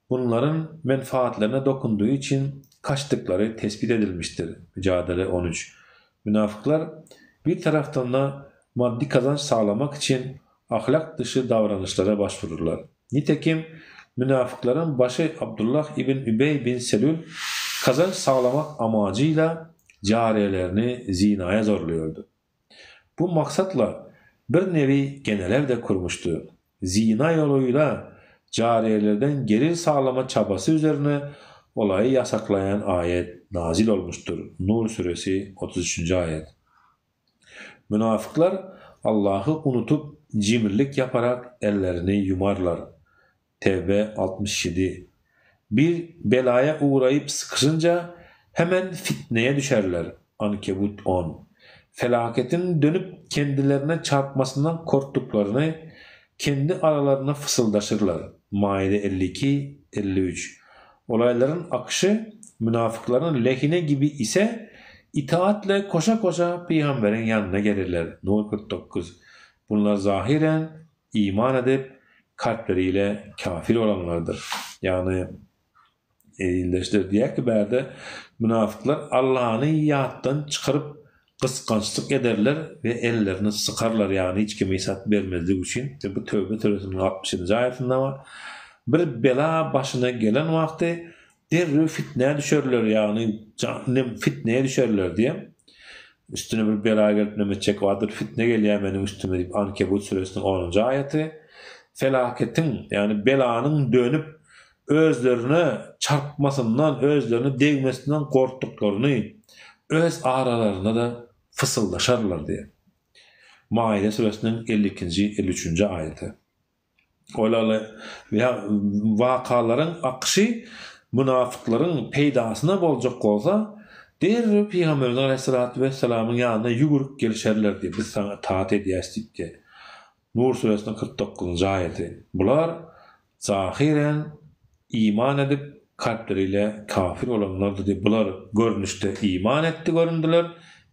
bunların menfaatlerine dokunduğu için kaçtıkları tespit edilmiştir. Mücadele 13. Münafıklar bir taraftan da maddi kazanç sağlamak için ahlak dışı davranışlara başvururlar. Nitekim münafıkların başı Abdullah İbn Übey bin Selül kazanç sağlamak amacıyla cariyelerini zinaya zorluyordu. Bu maksatla bir nevi geneler de kurmuştu. Zina yoluyla cariyelerden gelir sağlama çabası üzerine olayı yasaklayan ayet nazil olmuştur. Nur suresi 33. ayet. Münafıklar Allah'ı unutup cimrilik yaparak ellerini yumarlar. Tevbe 67. Bir belaya uğrayıp sıkışınca hemen fitneye düşerler. Ankebut 10. Felaketin dönüp kendilerine çarpmasından korktuklarını kendi aralarına fısıldaşırlar. Maide 52-53. Olayların akışı münafıkların lehine gibi ise itaatle koşa koşa peygamberin yanına gelirler. Nur 49. Bunlar zahiren iman edip kalpleriyle kafir olanlardır. Yani işte diğer kiberde münafıklar Allah'ını yattan çıkarıp kıskançlık ederler ve ellerini sıkarlar, yani hiç kime hesap vermezlik için. Bu Tevbe suresinin 60. ayetinde var. Bir bela başına gelen vakti derri fitneye düşerler, yani fitneye düşerler diye. Üstüne bir bela gelip nömetçek vardır, fitne geliyor benim üstüme deyip Ankebut suresinin 10. ayeti. Felaketin, yani belanın dönüp özlerine çarpmasından, özlerine değmesinden korktuklarını öz aralarına da fısıldaşarlar diye. Maide suresinin 52. 53. ayeti. Olalı veya vakaların akışı münafıkların peydasına bolacak olsa der Peygamber Aleyhissalatu vesselam'ın yanına yuguruk gelişerler diye biz sana taat ediyestik ki. Nur suresinin 49. ayeti. Bular zahiren iman edip kalpleriyle kafir olanlardı diye. Bular görünüşte iman etti göründüler.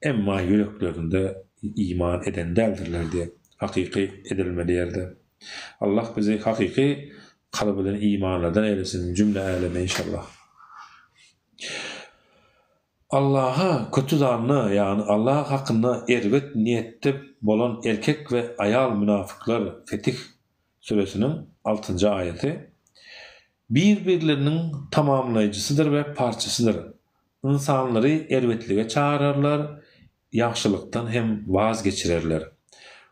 Emma yüreklerinde iman eden deldirler diye. Hakiki edilmeli yerde. Allah bizi hakiki kalbinden imanlardan eylesin cümle aleme inşallah. Allah'a kötü zanlı yani Allah hakkında ervet niyette bolan erkek ve ayal münafıklar Fetih suresinin 6. ayeti birbirlerinin tamamlayıcısıdır ve parçasıdır. İnsanları ervetliğe çağırırlar, yaxşılıktan hem vazgeçirerler.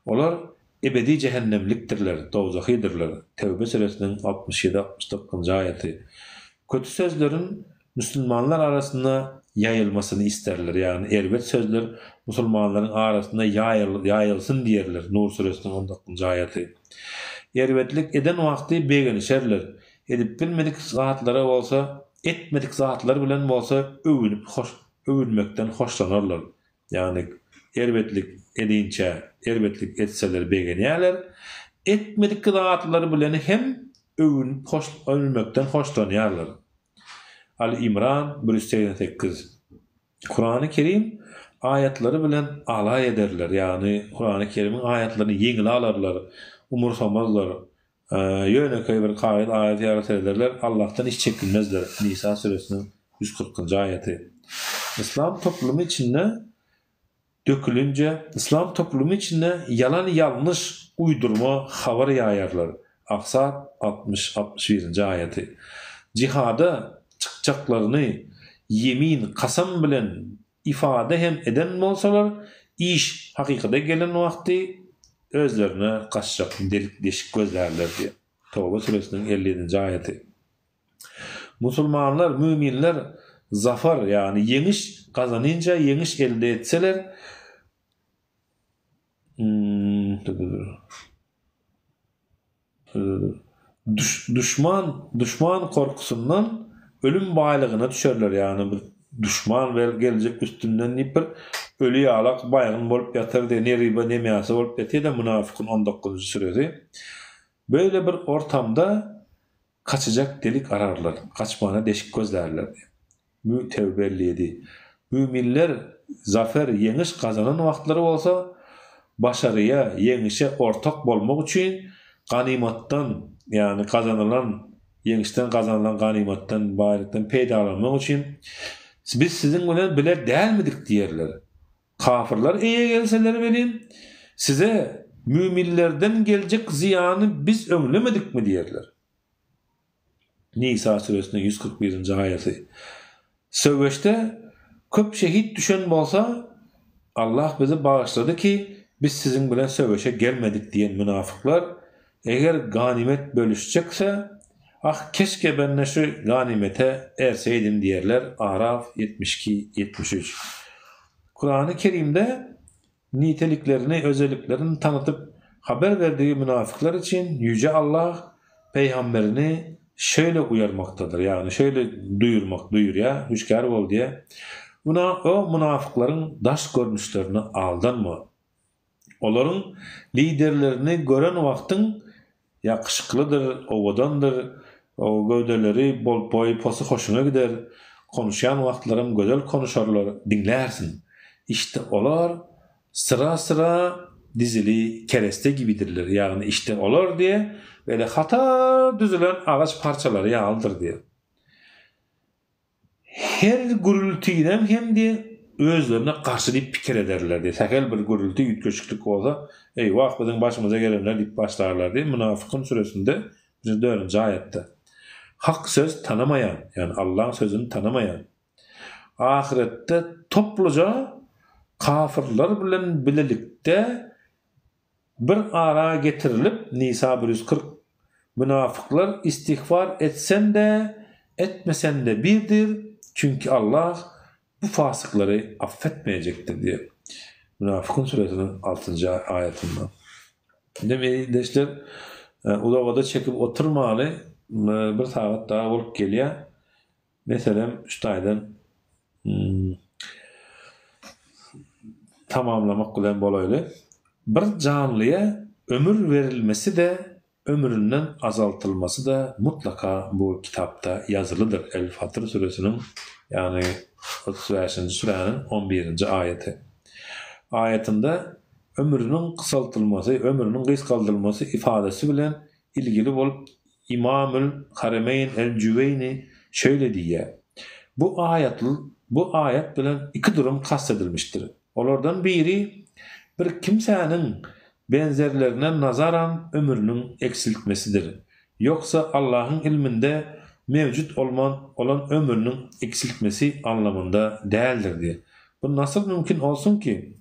Olar ebedi cehennemliktirler, dozakhidirler. Tevbe suresinin 67-69. ayeti. Kötü sözlerin Müslümanlar arasında yayılmasını isterler. Yani ervet sözler Müslümanların arasında yayılsın diyerler. Nur suresinin 19. ayeti. Ervetlik eden vakti beğenişerler. Edip bilmedik zatlara olsa, etmedik zatlar bilen olsa övünmekten hoşlanırlar. Yani ervetlik edince, ervetlik etseler beğenirler. Etmedik zatları bilen hem övünmekten hoşlanırlar. Ali-İmran 188. Kur'an-ı Kerim ayetleri bilen alay ederler. Yani Kur'an-ı Kerim'in ayetlerini yengil alırlar, umursamazlar. Yöneke bir kaid ayet yarat ederler. Allah'tan hiç çekinmezler. Nisa suresinin 140. ayeti. İslam toplumu içinde dökülünce, İslam toplumu içinde yalan yanlış uydurma haber yayarlar. Aksat 60-61. ayeti. Cihada çıkacaklarını yemin, kasam bilen ifade hem eden olsalar, iş hakikate gelen vakti özlerine kaçacak delik deşik gözlerler diye. Tevbe suresinin 57. ayeti. Müslümanlar, müminler zafer yani yeniş kazanınca yeniş elde etseler düşman korkusundan ölüm baylığına düşerler yani düşman ve gelecek üstünden nipir ölü yalak baygın bolup yatar diye ne riba ne miyası bolup yatıyor da münafıkın 19. suresi. Böyle bir ortamda kaçacak delik ararlar. Kaçmana deşik gözlerler diye. Tevbe 57. Müminler zafer yeniş kazanan vaktları olsa başarıya, yenişe ortak bolmak için ganimattan yani kazanılan yenişten kazanılan ganimattan, bayraktan peydalanmak için biz sizin bilen biler değil midik diyerler. Kafirler iyi gelseler benim size müminlerden gelecek ziyanı biz önlemedik mi diyerler. Nisa suresinin 141. ayeti. Sövveşte köp şehit düşen bolsa Allah bizi bağışladı ki biz sizin bilen sövveşe gelmedik diyen münafıklar eğer ganimet bölüşecekse keşke ben de şu ganimete erseydim diyerler. Araf 72-73. Kur'an-ı Kerim'de niteliklerini, özelliklerini tanıtıp haber verdiği münafıklar için Yüce Allah peygamberini şöyle uyarmaktadır. Yani şöyle duyur ya, hüşkar ol diye. O münafıkların daş görünüşlerine aldanma. Onların liderlerini gören vaktin yakışıklıdır, ovadandır, o gövdeleri bol boy posu hoşuna gider, konuşan vaktlarım güzel konuşarlar, dinlersin. İşte olar sıra sıra dizili kereste gibidirler. Yani işte olar diye böyle hata düzülen ağaç parçaları yağıldır diye. Her gürültüden hem de özlerine karşı deyip pikir ederler diye. Tekel bir gürültü yütköşüklük olsa eyvah bizim başımıza gelenler deyip başlarlar diye. Münafıkın suresinde 4. ayette. Hak söz tanımayan yani Allah'ın sözünü tanımayan ahirette topluca kafirler bilen birlikte bir ara getirilip Nisa 140 Münafıklar istiğfar etsen de etmesen de birdir. Çünkü Allah bu fasıkları affetmeyecektir diye. Münafıkun suresinin 6. ayetinden. Demeyi deşler ulagada çekip oturmalı bir saat daha olup geliyor. Mesela şutaydan tamamlamak bilen bolaylı. Bir canlıya ömür verilmesi de ömründen azaltılması da mutlaka bu kitapta yazılıdır. El-Fatır suresinin yani 35. surenin 11. ayeti. Ayetinde ömrünün kısaltılması, ömrünün kıskaldırılması ifadesi bilen ilgili olup İmamül Harameyn el-Cüveyni şöyle diye. Bu ayet bilen iki durum kastedilmiştir. Onlardan biri bir kimsenin benzerlerine nazaran ömrünün eksiltmesidir. Yoksa Allah'ın ilminde mevcut olan ömrünün eksiltmesi anlamında değildir diye. Bu nasıl mümkün olsun ki?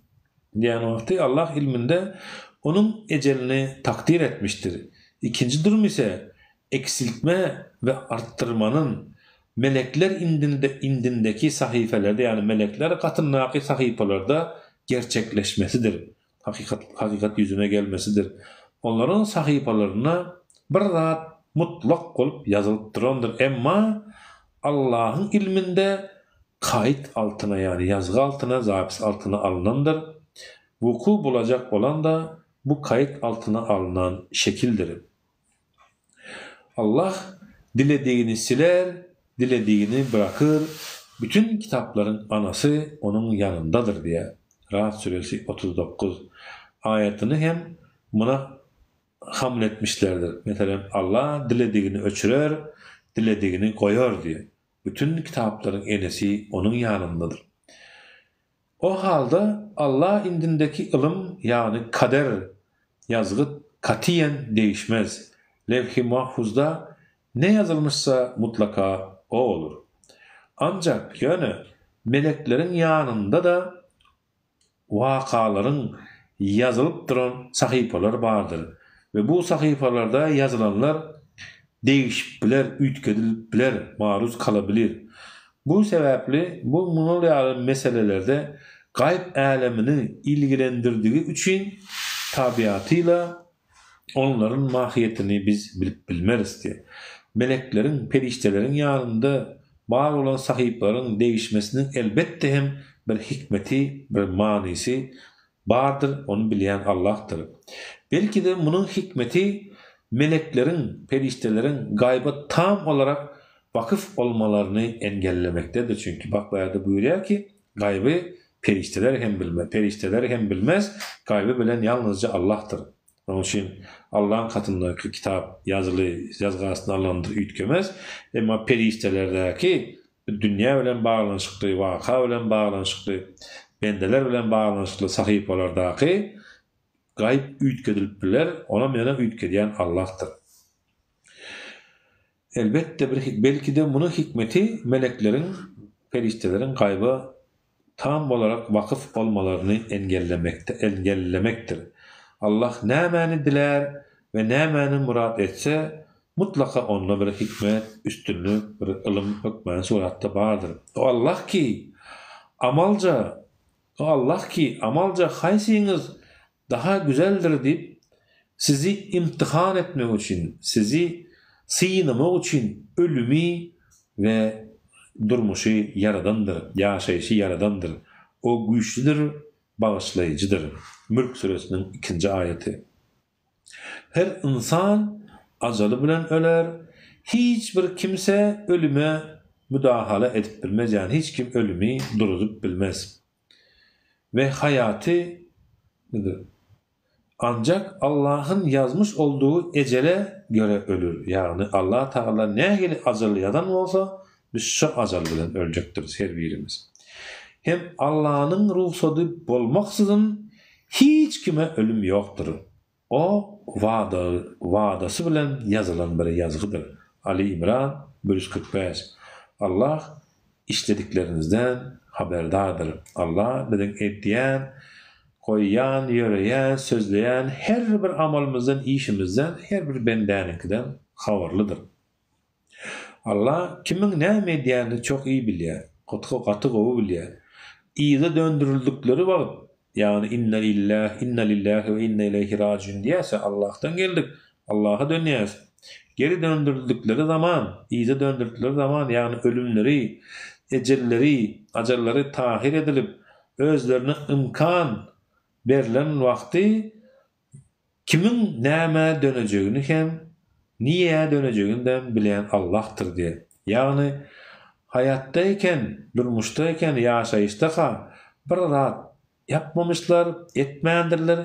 Yani vakti Allah ilminde onun ecelini takdir etmiştir. İkinci durum ise eksiltme ve arttırmanın melekler indindeki sahifelerde yani melekler katındaki sahifelerde gerçekleşmesidir. Hakikat yüzüne gelmesidir. Onların sahifelerine bir zat mutlak olup yazılıp durandır. Ama Allah'ın ilminde kayıt altına yani yazgı altına, zapis altına alınandır. Vuku bulacak olan da bu kayıt altına alınan şekildir. Allah dilediğini siler, dilediğini bırakır. Bütün kitapların anası onun yanındadır diye. Ra'd suresi 39 ayetini hem buna hamletmişlerdir. Mesela Allah dilediğini öçürer, dilediğini koyar diye. Bütün kitapların enesi onun yanındadır. O halde Allah indindeki ilim yani kader yazgı katiyen değişmez. Levh-i mahfuzda ne yazılmışsa mutlaka o olur. Ancak yani meleklerin yanında da vakaların yazılıp duran sahifeler vardır. Ve bu sahifelerde yazılanlar değişip biler, ütkedilip biler, maruz kalabilir. Bu sebeple bu munolyalı meselelerde gayb alemini ilgilendirdiği için tabiatıyla onların mahiyetini biz bilip bilmeriz diye. Meleklerin, periştelerin yanında var olan sahiplerin değişmesinin elbette hem bir hikmeti, bir manisi vardır. Onu bilen Allah'tır. Belki de bunun hikmeti meleklerin, periştelerin gayba tam olarak vakıf olmalarını engellemektedir. Çünkü bak bayarda buyuruyor ki gaybı perişteler hem bilmez, gaybı bilen yalnızca Allah'tır. Onun için Allah'ın katındaki kitap yazgısına alındır, ütkömez. Ama periştelerdeki dünya bilen bağlanışıklı, vaka bilen bağlanışıklı, bendeler bilen bağlanışıklı sahifelerdeki gayb ütkedilip biler, ona mena ütkediyen Allah'tır. Elbette belki de bunun hikmeti meleklerin, periştelerin gayba tam olarak vakıf olmalarını engellemektir. Allah nämeni diler ve nämeni murad etse mutlaka onunla bir hikmet, üstünlük, bir ilim hükmen suratta vardır. O Allah ki amalca haysiniz daha güzeldir deyip sizi imtihan etmek için, sizi sıyınamak için ölümü ve durmuşu yaradandır, yaşayışı yaradandır. O güçlüdür, bağışlayıcıdır. Mülk suresinin 2. ayeti. Her insan acalı bilen öler. Hiçbir kimse ölüme müdahale edip bilmez. Yani hiç kim ölümü durup bilmez. Ve hayatı nedir? Ancak Allah'ın yazmış olduğu ecele göre ölür. Yani Allah Teala ne gibi acalı adam olsa biz şu acalı bilen ölecektir her birimiz. Hem Allah'ın ruhsadı bolmaksızın hiç kime ölüm yoktur. O vadası bilen yazılan bir yazgıdır. Ali İmran 145. Allah işlediklerinizden haberdardır. Allah ettiyen, koyyan, yöreyen, sözleyen her bir amalımızdan, işimizden, her bir bendeninkinden habarlydyr. Allah kimin näme diýäni çok iyi bilýär. Gaty gowy bilýär. İýde döndürüldükleri wagt, ýani inna lillahi ve inna ileyhi raciun diýäse Allah'tan geldik, Allah'a dönýäs. Geri döndürüldükleri zaman, İýde döndürüldükleri zaman, ýani ölümleri, ecelleri, ajalları tahir edilip özlerine imkan berilen wagty kimin näme dönejegini hem niye döneceğinden bilen Allah'tır diye. Yani hayattayken, durmuştayken, yaşayıştaka bir rahat yapmamışlar, etmeyendirler,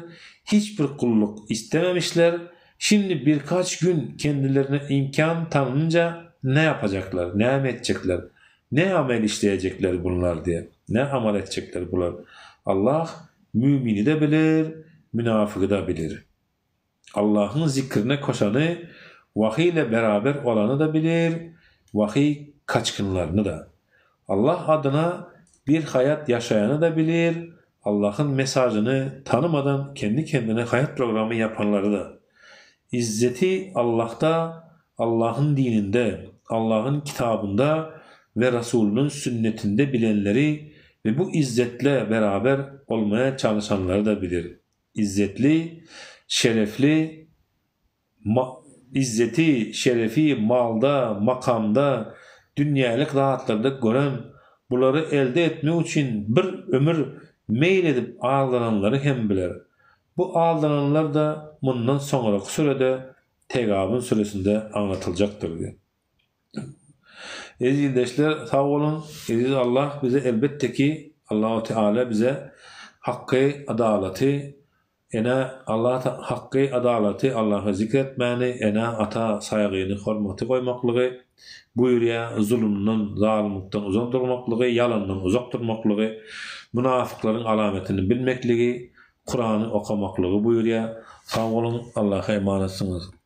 hiçbir kulluk istememişler. Şimdi birkaç gün kendilerine imkan tanınca ne yapacaklar, ne edecekler, ne amel işleyecekler bunlar diye. Ne amel edecekler bunlar. Allah mümini de bilir, münafıkı da bilir. Allah'ın zikrine koşanı, vahiy ile beraber olanı da bilir, vahiy kaçkınlarını da. Allah adına bir hayat yaşayanı da bilir, Allah'ın mesajını tanımadan kendi kendine hayat programı yapanları da. İzzeti Allah'ta, Allah'ın dininde, Allah'ın kitabında ve Resulünün sünnetinde bilenleri ve bu izzetle beraber olmaya çalışanları da bilir. İzzetli, şerefli, izzeti, şerefi malda, makamda, dünyalık rahatlarda gören, bunları elde etmek için bir ömür meyledip ağlananları hem bilir. Bu ağlananlar da bundan sonraki sürede Tegabun suresinde anlatılacaktır diye. Aziz kardeşler, sağ olun. Aziz Allah bize elbette ki Allah-u Teala bize hakkı, adaleti, hakkı, adaleti Allah'ı zikretmeni, ata saygını, hormatı koymaklığı, buyurya zulümden, zalimlikten uzak durmaklığı, yalandan uzak durmaklığı, münafıkların alametini bilmekliği, Kur'an'ı okumaklığı buyurya. Sağ olun, Allah'a emanetsiniz.